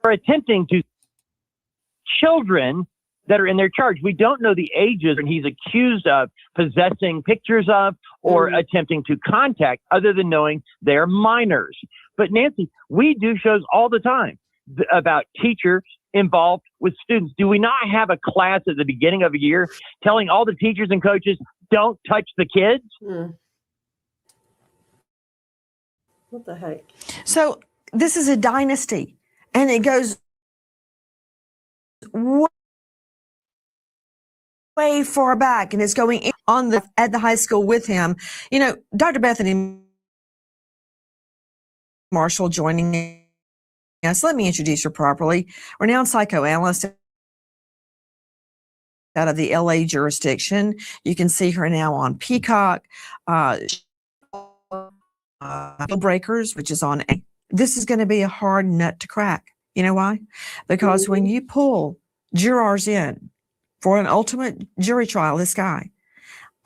attempting to children that are in their charge. We don't know the ages and he's accused of possessing pictures of or attempting to contact, other than knowing they're minors. But Nancy, we do shows all the time about teachers involved with students. Do we not have a class at the beginning of a year telling all the teachers and coaches, don't touch the kids? What the heck? So this is a dynasty, and it goes way far back, and it's going on at the high school with him. You know, Dr. Bethany Marshall joining us. Let me introduce her properly. Renowned psychoanalyst out of the LA jurisdiction. You can see her now on Peacock, Breakers, which is on. This is going to be a hard nut to crack. You know why? Because when you pull jurors in for an ultimate jury trial, this guy,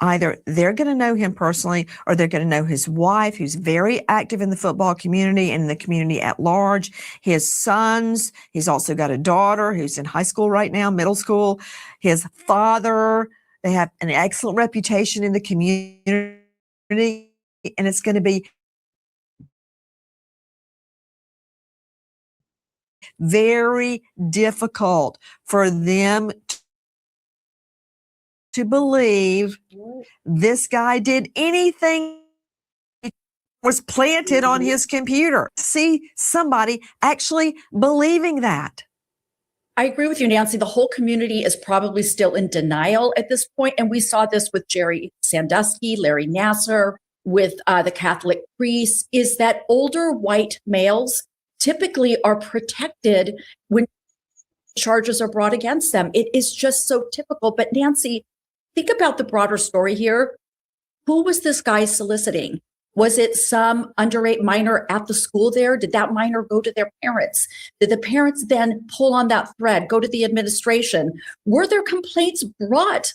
either they're going to know him personally or they're going to know his wife, who's very active in the football community and the community at large, his sons. He's also got a daughter who's in high school right now, middle school, his father. They have an excellent reputation in the community, and it's going to be very difficult for them to believe this guy did anything was planted on his computer. See somebody actually believing that. I agree with you, Nancy. The whole community is probably still in denial at this point. And we saw this with Jerry Sandusky, Larry Nasser, with the Catholic priests, is that older white males typically are protected when charges are brought against them. It is just so typical. But Nancy, think about the broader story here. Who was this guy soliciting? Was it some underage minor at the school there? Did that minor go to their parents? Did the parents then pull on that thread, go to the administration? Were there complaints brought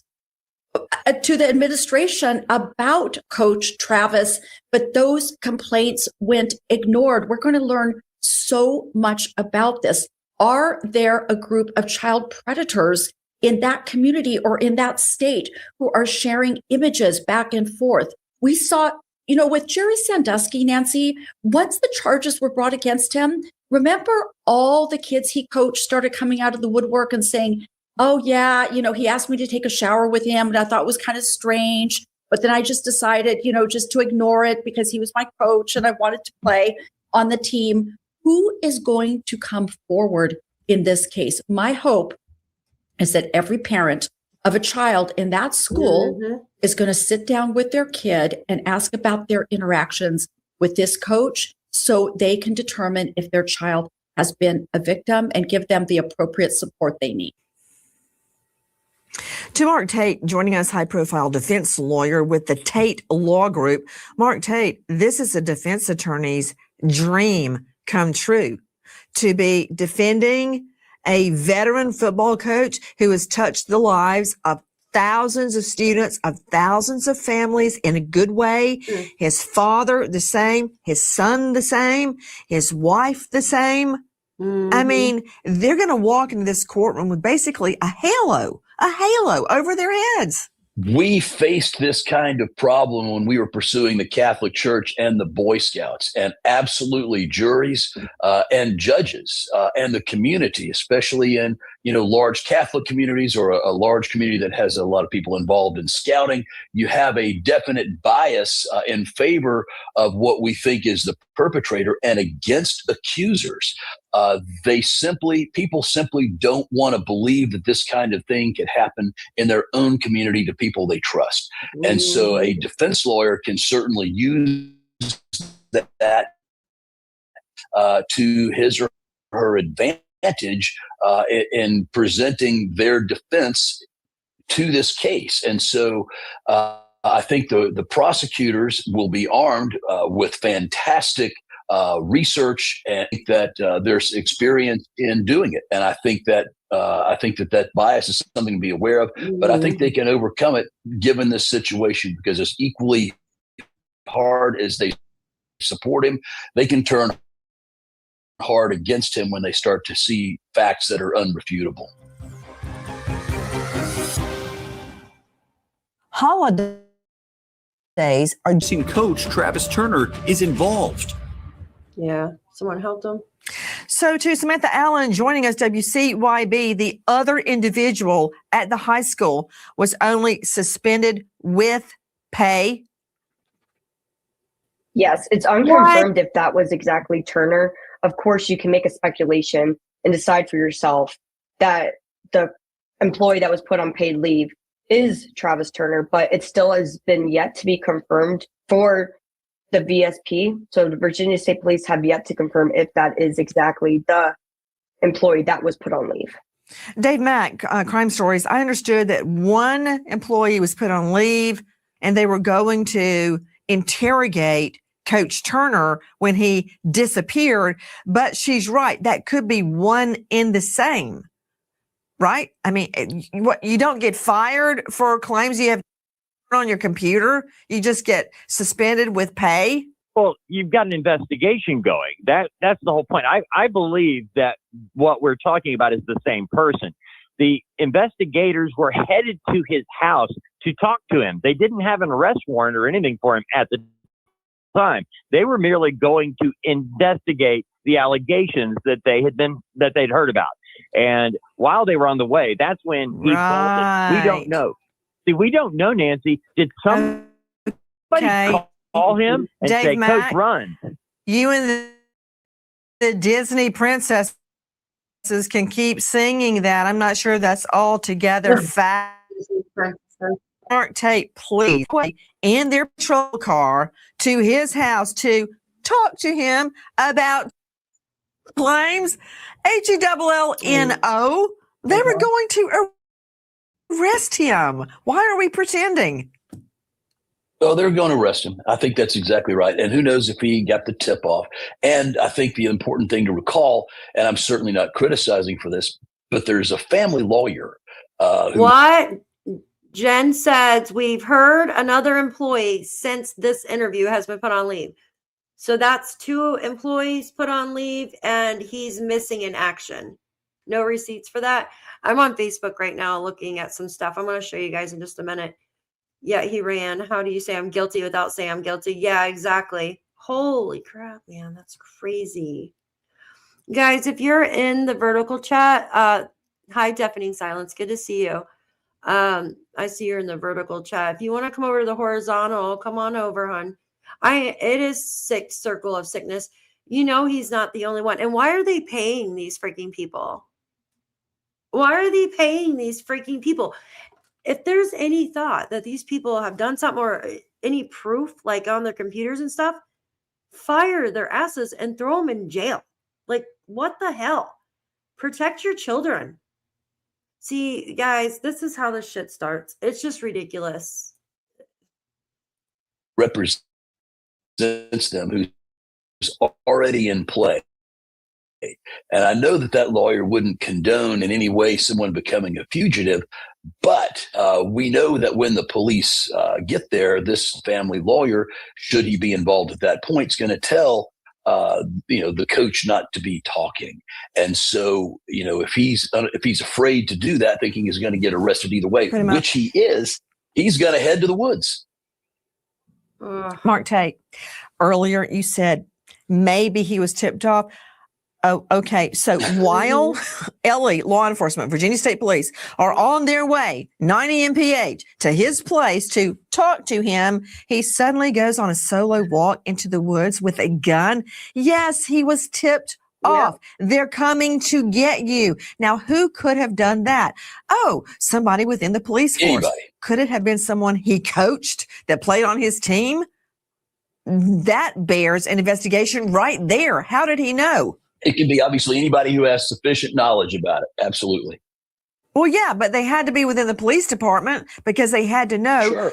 to the administration about Coach Travis, but those complaints went ignored? We're going to learn so much about this. Are there a group of child predators in that community or in that state who are sharing images back and forth? We saw, you know, with Jerry Sandusky, Nancy, once the charges were brought against him, remember all the kids he coached started coming out of the woodwork and saying, oh yeah, you know, he asked me to take a shower with him and I thought it was kind of strange, but then I just decided, you know, just to ignore it because he was my coach and I wanted to play on the team. Who is going to come forward in this case? My hope is that every parent of a child in that school is going to sit down with their kid and ask about their interactions with this coach so they can determine if their child has been a victim and give them the appropriate support they need. To Mark Tate, joining us, high-profile defense lawyer with the Tate Law Group. Mark Tate, this is a defense attorney's dream come true, to be defending a veteran football coach who has touched the lives of thousands of students, of thousands of families in a good way. His father, the same. His son, the same. His wife, the same. I mean, they're going to walk into this courtroom with basically a halo over their heads. We faced this kind of problem when we were pursuing the Catholic Church and the Boy Scouts, and absolutely juries and judges and the community, especially in large Catholic communities or a large community that has a lot of people involved in scouting. You have a definite bias in favor of what we think is the perpetrator and against accusers. People simply don't want to believe that this kind of thing could happen in their own community to people they trust. And so a defense lawyer can certainly use that to his or her advantage in presenting their defense to this case. And so I think the prosecutors will be armed with fantastic research, and that there's experience in doing it. And I think that that bias is something to be aware of, but I think they can overcome it given this situation, because as equally hard as they support him, they can turn hard against him when they start to see facts that are unrefutable. Holidays are Team coach Travis Turner is involved. Yeah, someone helped him. So to Samantha Allen joining us, WCYB, the other individual at the high school was only suspended with pay. Yes, it's unconfirmed if that was exactly Turner. Of course, you can make a speculation and decide for yourself that the employee that was put on paid leave is Travis Turner, but it still has been yet to be confirmed for the VSP. So the Virginia State Police have yet to confirm if that is exactly the employee that was put on leave. Dave Mack, Crime Stories. I understood that one employee was put on leave and they were going to interrogate Coach Turner when he disappeared. But she's right. That could be one in the same, right? I mean, you don't get fired for claims you have on your computer. You just get suspended with pay. Well, you've got an investigation going. That's the whole point. I believe that what we're talking about is the same person. The investigators were headed to his house to talk to him. They didn't have an arrest warrant or anything for him at the time. They were merely going to investigate the allegations that they'd heard about. And while they were on the way, that's when he told us, we don't know. See, we don't know, Nancy. Did somebody call him and Dave say, Mack, Coach, run? You and the Disney princesses can keep singing that. I'm not sure that's altogether fact. Mark Tate, please, in their patrol car to his house to talk to him about claims. HELLNO. They were going to arrest him. Why are we pretending? Oh, they're going to arrest him. I think that's exactly right. And who knows if he got the tip off. And I think the important thing to recall, and I'm certainly not criticizing for this, but there's a family lawyer. What? Jen says, we've heard another employee since this interview has been put on leave. So that's 2 employees put on leave and he's missing in action. No receipts for that. I'm on Facebook right now looking at some stuff. I'm going to show you guys in just a minute. Yeah, he ran. How do you say I'm guilty without saying I'm guilty? Yeah, exactly. Holy crap, man. That's crazy. Guys, if you're in the vertical chat, hi, Deafening Silence. Good to see you. I see you're in the vertical chat. If you want to come over to the horizontal, come on over, hon. It is sick circle of sickness. You know, he's not the only one. And why are they paying these freaking people? Why are they paying these freaking people? If there's any thought that these people have done something or any proof like on their computers and stuff, fire their asses and throw them in jail. Like, what the hell? Protect your children. See, guys, this is how this shit starts. It's just ridiculous. Represents them, who's already in play. And I know that lawyer wouldn't condone in any way someone becoming a fugitive, but we know that when the police get there, this family lawyer, should he be involved at that point, is going to tell the coach not to be talking. And so, if he's afraid to do that, thinking he's going to get arrested either way, which he is, he's going to head to the woods. Mark Tate, earlier you said maybe he was tipped off. Oh, okay. So while Ellie, law enforcement, Virginia State Police are on their way, 90 mph, to his place to talk to him, he suddenly goes on a solo walk into the woods with a gun. Yes, he was tipped off. They're coming to get you. Now, who could have done that? Oh, somebody within the police force. Anybody. Could it have been someone he coached that played on his team? That bears an investigation right there. How did he know? It can be obviously anybody who has sufficient knowledge about it. Absolutely. Well, yeah, but they had to be within the police department because they had to know. Sure.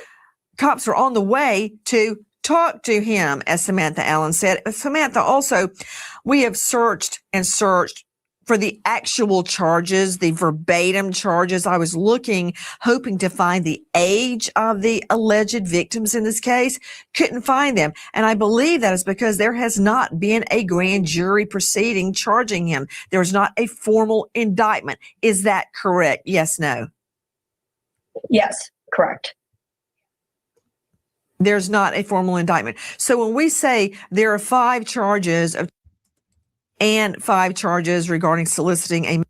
Cops are on the way to talk to him, as Samantha Allen said. Samantha, also, we have searched and searched for the actual charges, the verbatim charges. I was looking, hoping to find the age of the alleged victims in this case. Couldn't find them. And I believe that is because there has not been a grand jury proceeding charging him. There's not a formal indictment. Is that correct? Yes, no? Yes, correct. There's not a formal indictment. So when we say there are 5 charges and 5 charges regarding soliciting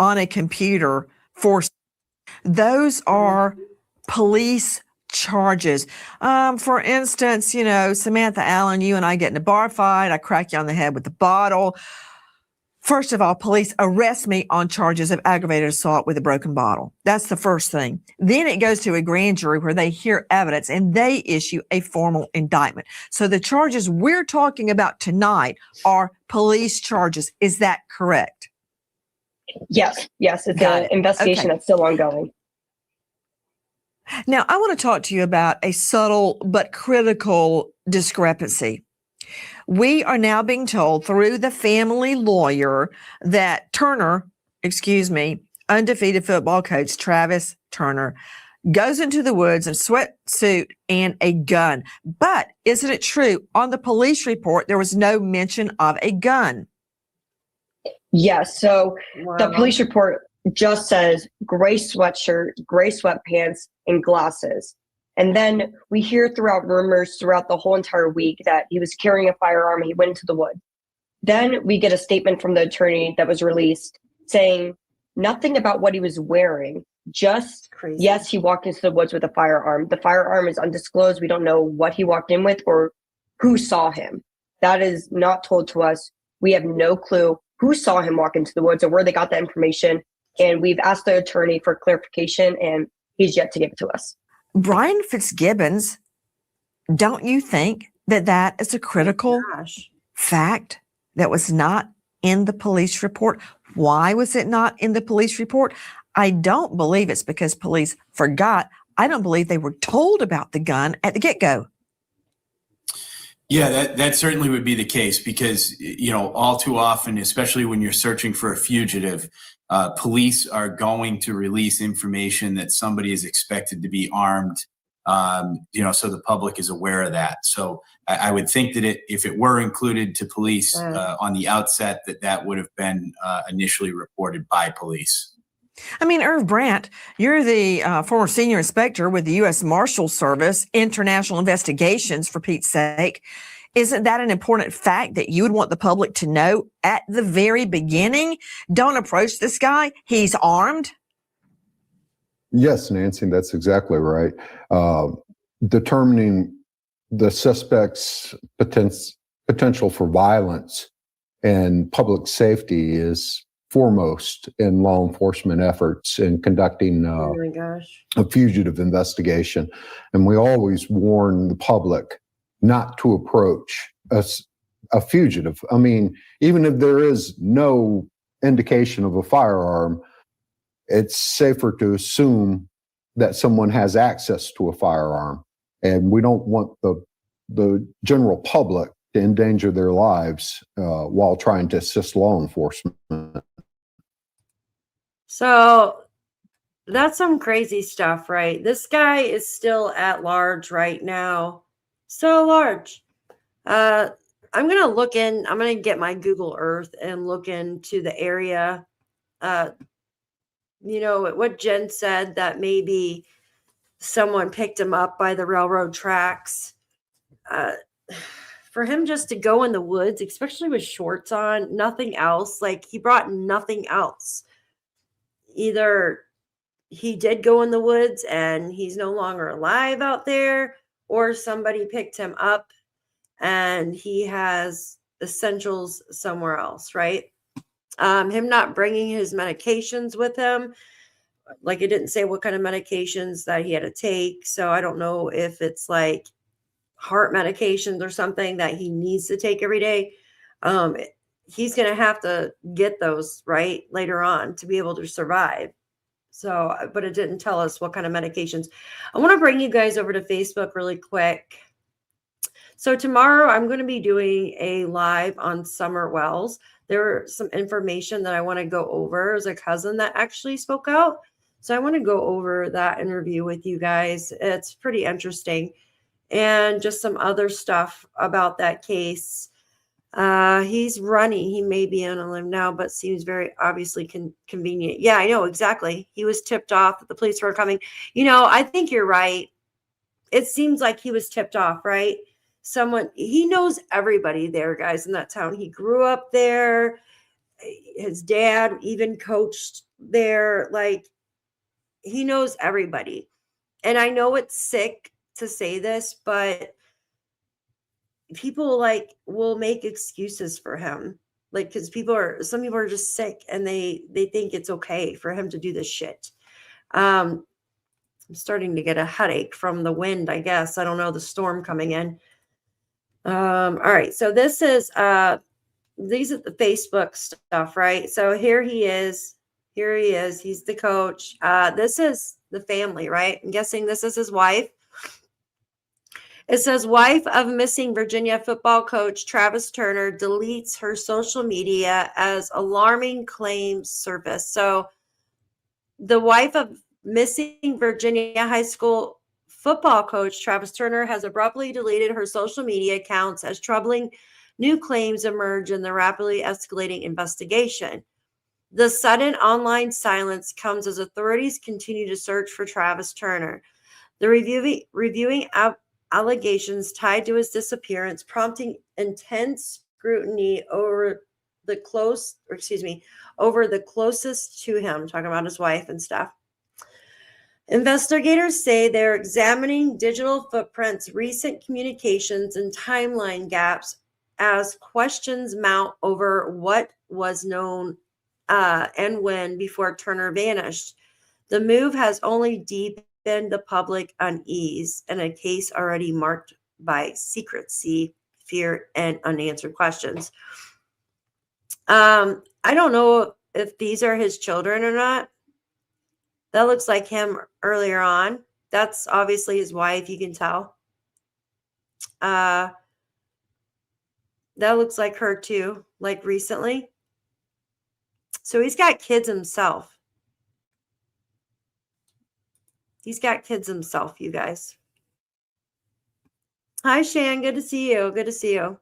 on a computer for, those are police charges. For instance, Samantha Allen, you and I get in a bar fight. I crack you on the head with the bottle. First of all, police arrest me on charges of aggravated assault with a broken bottle. That's the first thing. Then it goes to a grand jury where they hear evidence and they issue a formal indictment. So the charges we're talking about tonight are police charges. Is that correct? Yes. It's an investigation that's still ongoing. Now, I want to talk to you about a subtle but critical discrepancy. We are now being told through the family lawyer that undefeated football coach Travis Turner, goes into the woods in a sweatsuit and a gun. But isn't it true? On the police report, there was no mention of a gun. Yes. So the police report just says gray sweatshirt, gray sweatpants, and glasses. And then we hear rumors throughout the whole entire week that he was carrying a firearm. He went into the woods. Then we get a statement from the attorney that was released saying nothing about what he was wearing. Just, yes, he walked into the woods with a firearm. The firearm is undisclosed. We don't know what he walked in with or who saw him. That is not told to us. We have no clue who saw him walk into the woods or where they got that information. And we've asked the attorney for clarification, and he's yet to give it to us. Brian Fitzgibbons, don't you think that is a critical fact that was not in the police report? Why was it not in the police report? I don't believe it's because police forgot. I don't believe they were told about the gun at the get-go. Yeah, that certainly would be the case because, all too often, especially when you're searching for a fugitive, police are going to release information that somebody is expected to be armed, so the public is aware of that. So I would think that if it were included to police on the outset, that would have been initially reported by police. I mean, Irv Brandt, you're the former senior inspector with the U.S. Marshals Service, International Investigations, for Pete's sake. Isn't that an important fact that you would want the public to know at the very beginning? Don't approach this guy. He's armed. Yes, Nancy, that's exactly right. Determining the suspect's potential for violence and public safety is foremost in law enforcement efforts in conducting a fugitive investigation. And we always warn the public not to approach a fugitive. I mean, even if there is no indication of a firearm, it's safer to assume that someone has access to a firearm, and we don't want the general public to endanger their lives while trying to assist law enforcement. So that's some crazy stuff, right? This guy is still at large right now. So large. I'm going to get my Google Earth and look into the area. What Jen said, that maybe someone picked him up by the railroad tracks. For him just to go in the woods, especially with shorts on, nothing else, like he brought nothing else. Either he did go in the woods and he's no longer alive out there, or somebody picked him up and he has essentials somewhere else, right? Him not bringing his medications with him, like it didn't say what kind of medications that he had to take. So I don't know if it's like heart medications or something that he needs to take every day. He's going to have to get those right later on to be able to survive. So, but it didn't tell us what kind of medications. I want to bring you guys over to Facebook really quick. So tomorrow I'm going to be doing a live on Summer Wells. There's some information that I want to go over. There's a cousin that actually spoke out. So I want to go over that interview with you guys. It's pretty interesting. And just some other stuff about that case. He's running. He may be on a limb now, but seems very obviously convenient. Yeah, I know exactly. He was tipped off that the police were coming. I think you're right. It seems like he was tipped off, right? He knows everybody there, guys, in that town. He grew up there. His dad even coached there. Like, he knows everybody. And I know it's sick to say this, but people will make excuses for him. Like, because some people are just sick and they think it's okay for him to do this shit. I'm starting to get a headache from the wind, I guess. I don't know, the storm coming in. All right. So these are the Facebook stuff, right? So here he is. He's the coach. This is the family, right? I'm guessing this is his wife. It says, wife of missing Virginia football coach Travis Turner deletes her social media as alarming claims surface. So the wife of missing Virginia high school football coach Travis Turner has abruptly deleted her social media accounts as troubling new claims emerge in the rapidly escalating investigation. The sudden online silence comes as authorities continue to search for Travis Turner. The reviewing allegations tied to his disappearance, prompting intense scrutiny over the closest to him, talking about his wife and stuff. Investigators say they're examining digital footprints, recent communications, and timeline gaps as questions mount over what was known and when before Turner vanished. The move has only deepened the public unease in a case already marked by secrecy, fear, and unanswered questions. I don't know if these are his children or not. That looks like him earlier on. That's obviously his wife, you can tell. That looks like her too, like recently. So he's got kids himself. He's got kids himself, you guys. Hi, Shan. Good to see you. Good to see you.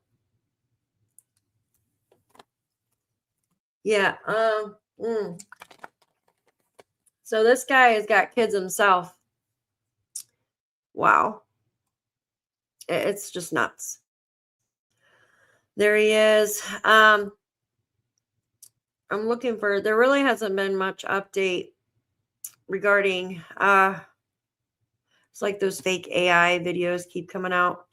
Yeah. So this guy has got kids himself. Wow. It's just nuts. There he is. I'm looking for, there really hasn't been much update regarding, it's like those fake AI videos keep coming out.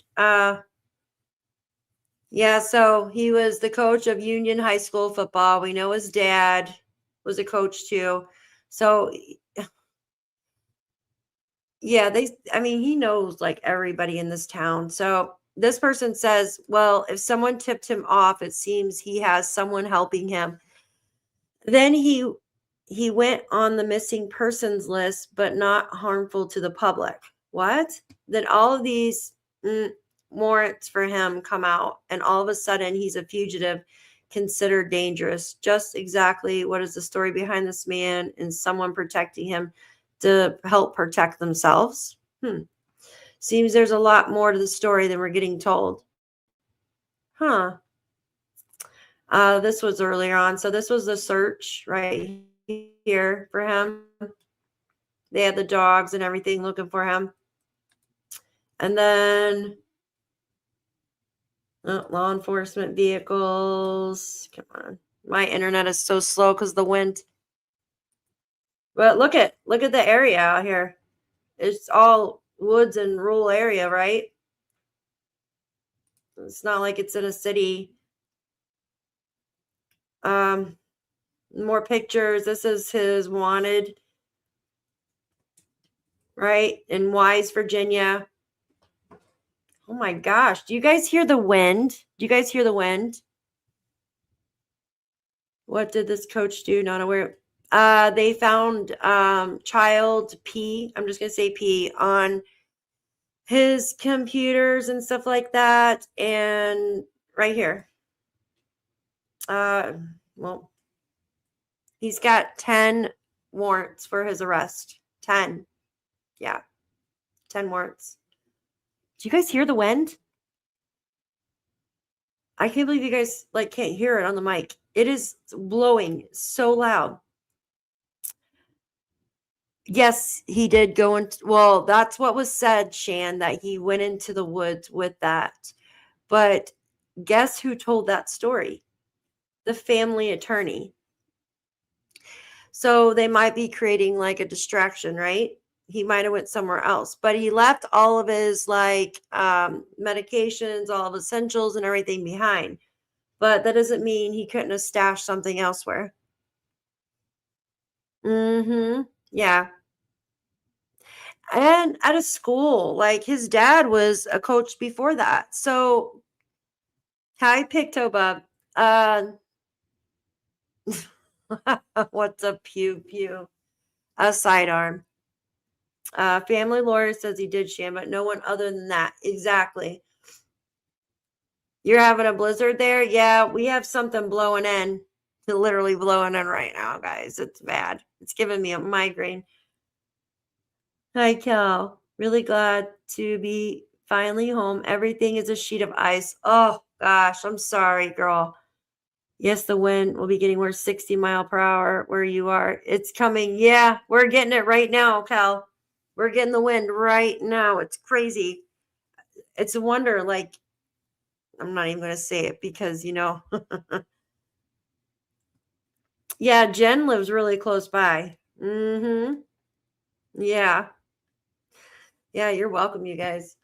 Yeah, so he was the coach of Union High School football. We know his dad was a coach too. So yeah, he knows like everybody in this town. So this person says, well, if someone tipped him off, it seems he has someone helping him. Then he went on the missing persons list, but not harmful to the public. What? Then all of these warrants for him come out, and all of a sudden he's a fugitive, considered dangerous. Just exactly what is the story behind this man and someone protecting him to help protect themselves? Seems there's a lot more to the story than we're getting told. This was earlier on. So this was the search right here for him. They had the dogs and everything looking for him. And then law enforcement vehicles. Come on. My internet is so slow because the wind. But look at the area out here. It's all woods and rural area, right? It's not like it's in a city. More pictures. This is his wanted, right? In Wise, Virginia. Oh my gosh. Do you guys hear the wind? Do you guys hear the wind? What did this coach do? Not aware. They found child P. I'm just going to say P on his computers and stuff like that. And right here. Well, he's got 10 warrants for his arrest. 10. Yeah. 10 warrants. Do you guys hear the wind? I can't believe you guys can't hear it on the mic. It is blowing so loud. Yes, he did go into, well, that's what was said, Shan, that he went into the woods with that. But guess who told that story? The family attorney. So they might be creating a distraction, right? He might have went somewhere else, but he left all of his medications, all of essentials and everything behind. But that doesn't mean he couldn't have stashed something elsewhere. Yeah. And at a school, his dad was a coach before that. So, hi, Pictobub. What's a pew pew? A sidearm. Family lawyer says he did sham, but no one other than that. Exactly. You're having a blizzard there? Yeah, we have something blowing in. Literally blowing in right now, guys. It's bad. It's giving me a migraine. Hi, Cal. Really glad to be finally home. Everything is a sheet of ice. Oh, gosh. I'm sorry, girl. Yes, the wind will be getting worse. 60 mile per hour where you are. It's coming. Yeah, we're getting it right now, Cal. We're getting the wind right now. It's crazy. It's a wonder, I'm not even going to say it because, yeah, Jen lives really close by. Yeah. Yeah, you're welcome, you guys.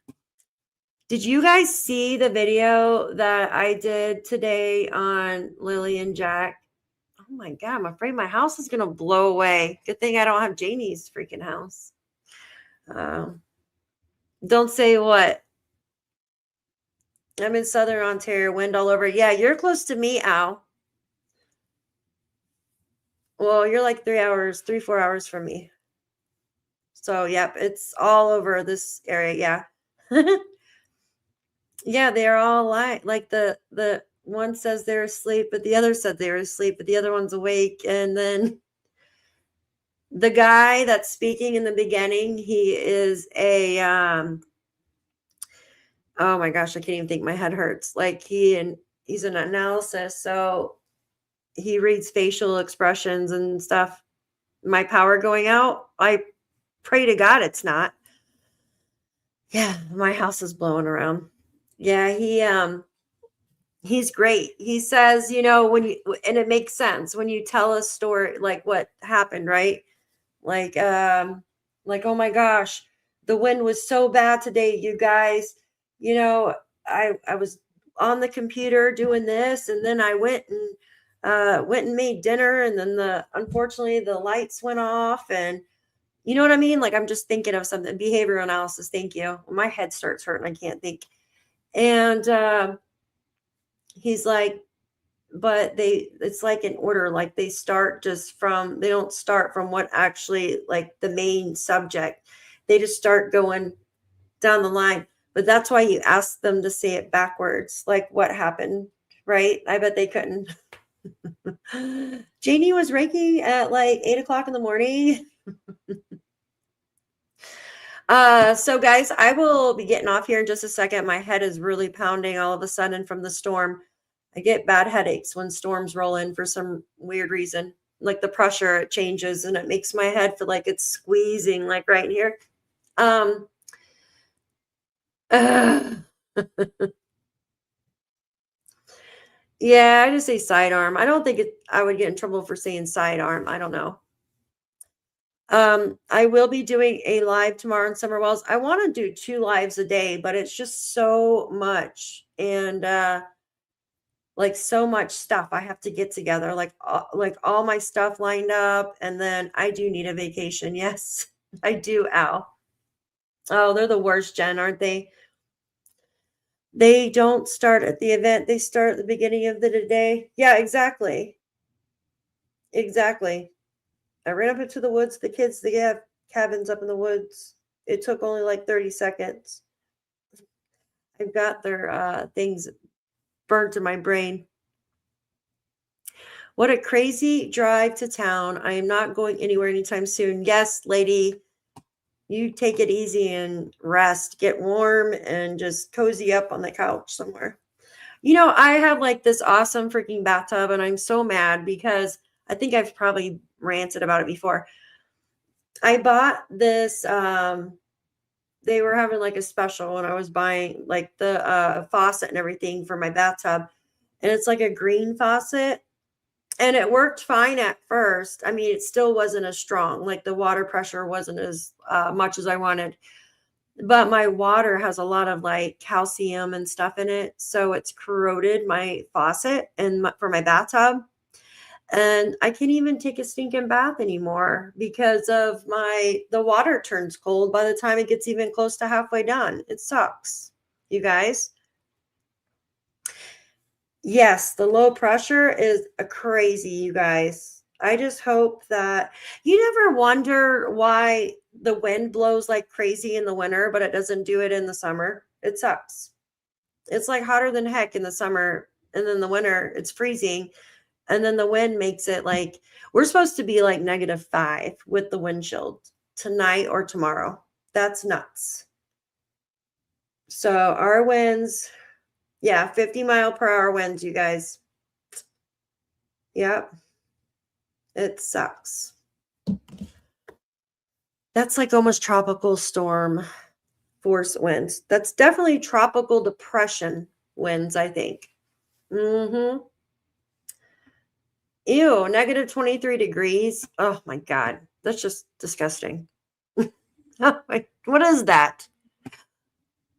Did you guys see the video that I did today on Lily and Jack? Oh my God, I'm afraid my house is going to blow away. Good thing I don't have Janie's freaking house. Don't say what. I'm in Southern Ontario, wind all over. Yeah, you're close to me, Al. Well, you're 4 hours from me. So, yep, it's all over this area. Yeah. Yeah, they're all like the one says they're asleep, but the other said they were asleep, but the other one's awake. And then the guy that's speaking in the beginning, he is a oh my gosh, I can't even think. My head hurts. He's an analysis, so he reads facial expressions and stuff. My power going out? I pray to God it's not. Yeah, my house is blowing around. Yeah, he's great. He says, when you, and it makes sense when you tell a story like what happened, right? Oh my gosh, the wind was so bad today, you guys. I was on the computer doing this, and then I went and made dinner, and then unfortunately the lights went off, and you know what I mean? I'm just thinking of something. Behavioral analysis. Thank you. My head starts hurting. I can't think. And he's like, but it's like in order, like they don't start from what actually like the main subject. They just start going down the line. But that's why you ask them to say it backwards, like what happened, right? I bet they couldn't. Janie was raking at like 8 o'clock in the morning. So guys, I will be getting off here in just a second. My head is really pounding all of a sudden from the storm. I get bad headaches when storms roll in for some weird reason. Like the pressure, it changes and it makes my head feel like it's squeezing like right here. Yeah, I just say sidearm. I don't think I would get in trouble for saying sidearm. I don't know. I will be doing a live tomorrow in Summer Wells. I want to do 2 lives a day, but it's just so much. And like so much stuff I have to get together, like all my stuff lined up. And then I do need a vacation. Yes, I do, Al. Oh, they're the worst, Jen, aren't they? They don't start at the event. They start at the beginning of the day. Yeah, exactly. Exactly. I ran up into the woods. The kids, they have cabins up in the woods. It took only like 30 seconds. I've got their things burnt in my brain. What a crazy drive to town. I am not going anywhere anytime soon. Yes, lady, you take it easy and rest, get warm, and just cozy up on the couch somewhere. You know, I have like this awesome freaking bathtub, and I'm so mad because I think I've probably ranted about it before. I bought this, they were having like a special when I was buying like the faucet and everything for my bathtub. And it's like a green faucet. And it worked fine at first. I mean, it still wasn't as strong. Like the water pressure wasn't as much as I wanted. But my water has a lot of like calcium and stuff in it. So it's corroded my faucet and for my bathtub. And I can't even take a stinking bath anymore because of the water turns cold by the time it gets even close to halfway done. It sucks, you guys. Yes, the low pressure is crazy, you guys. I just hope that you never wonder why the wind blows like crazy in the winter, but it doesn't do it in the summer. It sucks. It's like hotter than heck in the summer, and then the winter, it's freezing. And then the wind makes it like we're supposed to be like -5 with the wind chill tonight or tomorrow. That's nuts. So our winds, yeah, 50-mile-per-hour winds, you guys. Yep. It sucks. That's like almost tropical storm force winds. That's definitely tropical depression winds, I think. Mm-hmm. Ew, -23 degrees. Oh my God. That's just disgusting. What is that?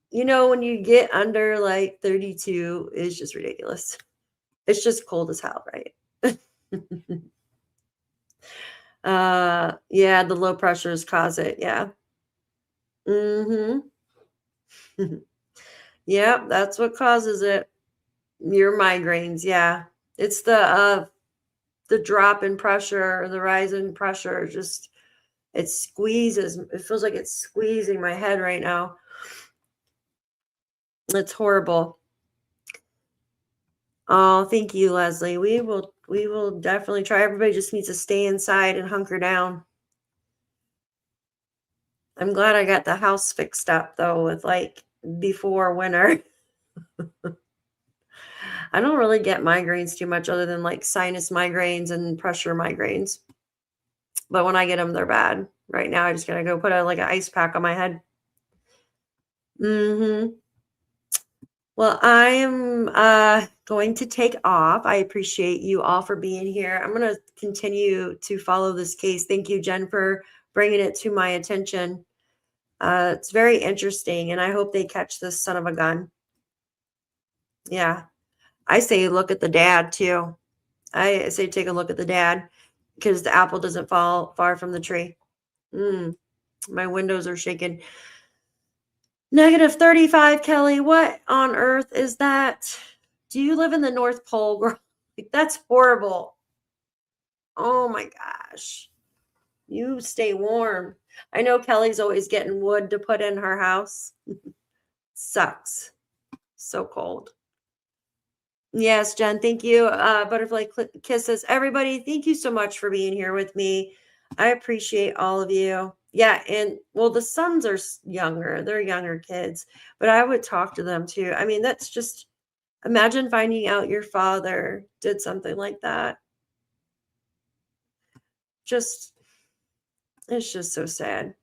You know, when you get under like 32, it's just ridiculous. It's just cold as hell, right? Yeah, the low pressures cause it. Yeah. Mm-hmm. Yep, that's what causes it. Your migraines. Yeah. It's the drop in pressure or the rise in pressure. Just it squeezes. It feels like it's squeezing my head right now. It's horrible. Oh, thank you, Leslie. We will definitely try. Everybody just needs to stay inside and hunker down. I'm glad I got the house fixed up though with like before winter. I don't really get migraines too much other than like sinus migraines and pressure migraines. But when I get them, they're bad. Right now, I just gotta go put like an ice pack on my head. Mm-hmm. Well, I am going to take off. I appreciate you all for being here. I'm going to continue to follow this case. Thank you, Jen, for bringing it to my attention. It's very interesting, and I hope they catch this son of a gun. Yeah. I say look at the dad, too. I say take a look at the dad because the apple doesn't fall far from the tree. My windows are shaking. -35, Kelly. What on earth is that? Do you live in the North Pole, girl? Like, that's horrible. Oh my gosh. You stay warm. I know Kelly's always getting wood to put in her house. Sucks. So cold. Yes, Jen, thank you. Butterfly Kisses. Everybody, thank you so much for being here with me. I appreciate all of you. Yeah, and well, the sons are younger. They're younger kids, but I would talk to them too. I mean, that's just, imagine finding out your father did something like that. It's just so sad.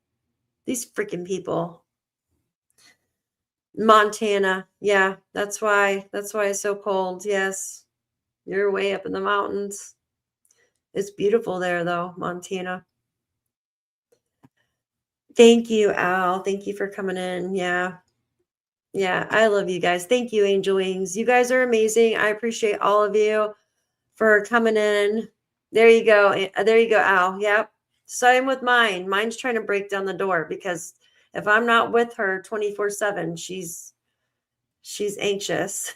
These freaking people. Montana. Yeah, that's why it's so cold. Yes. You're way up in the mountains. It's beautiful there though, Montana. Thank you, Al. Thank you for coming in. Yeah. Yeah, I love you guys. Thank you, Angel Wings. You guys are amazing. I appreciate all of you for coming in. There you go. There you go, Al. Yep. Same with mine. Mine's trying to break down the door because if I'm not with her 24/7, she's anxious.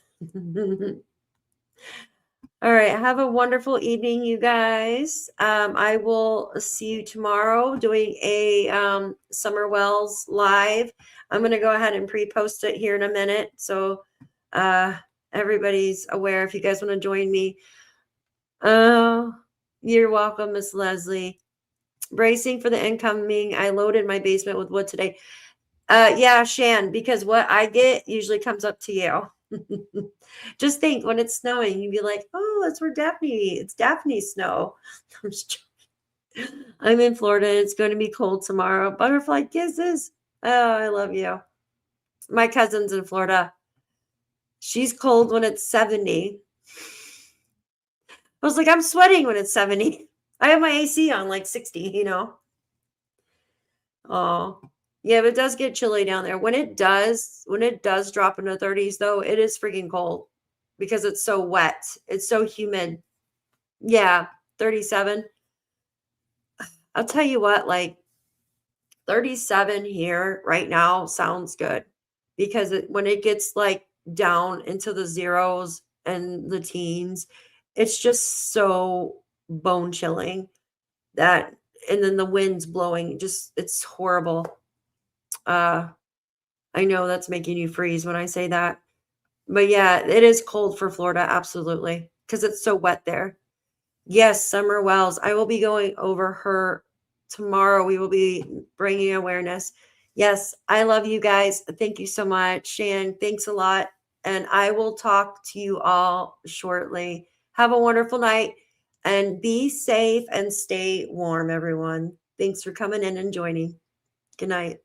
All right. Have a wonderful evening, you guys. I will see you tomorrow doing a Summer Wells live. I'm going to go ahead and pre-post it here in a minute. So everybody's aware if you guys want to join me. Oh, you're welcome, Miss Leslie. Bracing for the incoming. I loaded my basement with wood today. Yeah, Shan, because what I get usually comes up to you. Just think when it's snowing, you'd be like, oh, it's Daphne snow. I'm in Florida. It's going to be cold tomorrow. Butterfly kisses. Oh, I love you. My cousin's in Florida. She's cold when it's 70. I was like, I'm sweating when it's 70. I have my AC on like 60, you know. Oh, yeah, but it does get chilly down there. When it does drop into the 30s, though, it is freaking cold because it's so wet. It's so humid. Yeah, 37. I'll tell you what, like 37 here right now sounds good because when it gets like down into the zeros and the teens, it's just so bone chilling that, and then the wind's blowing, just, it's horrible. I know that's making you freeze when I say that, but yeah, it is cold for Florida. Absolutely. Because it's so wet there. Yes. Summer Wells. I will be going over her tomorrow. We will be bringing awareness. Yes. I love you guys. Thank you so much. Shan, thanks a lot. And I will talk to you all shortly. Have a wonderful night and be safe and stay warm, everyone. Thanks for coming in and joining. Good night.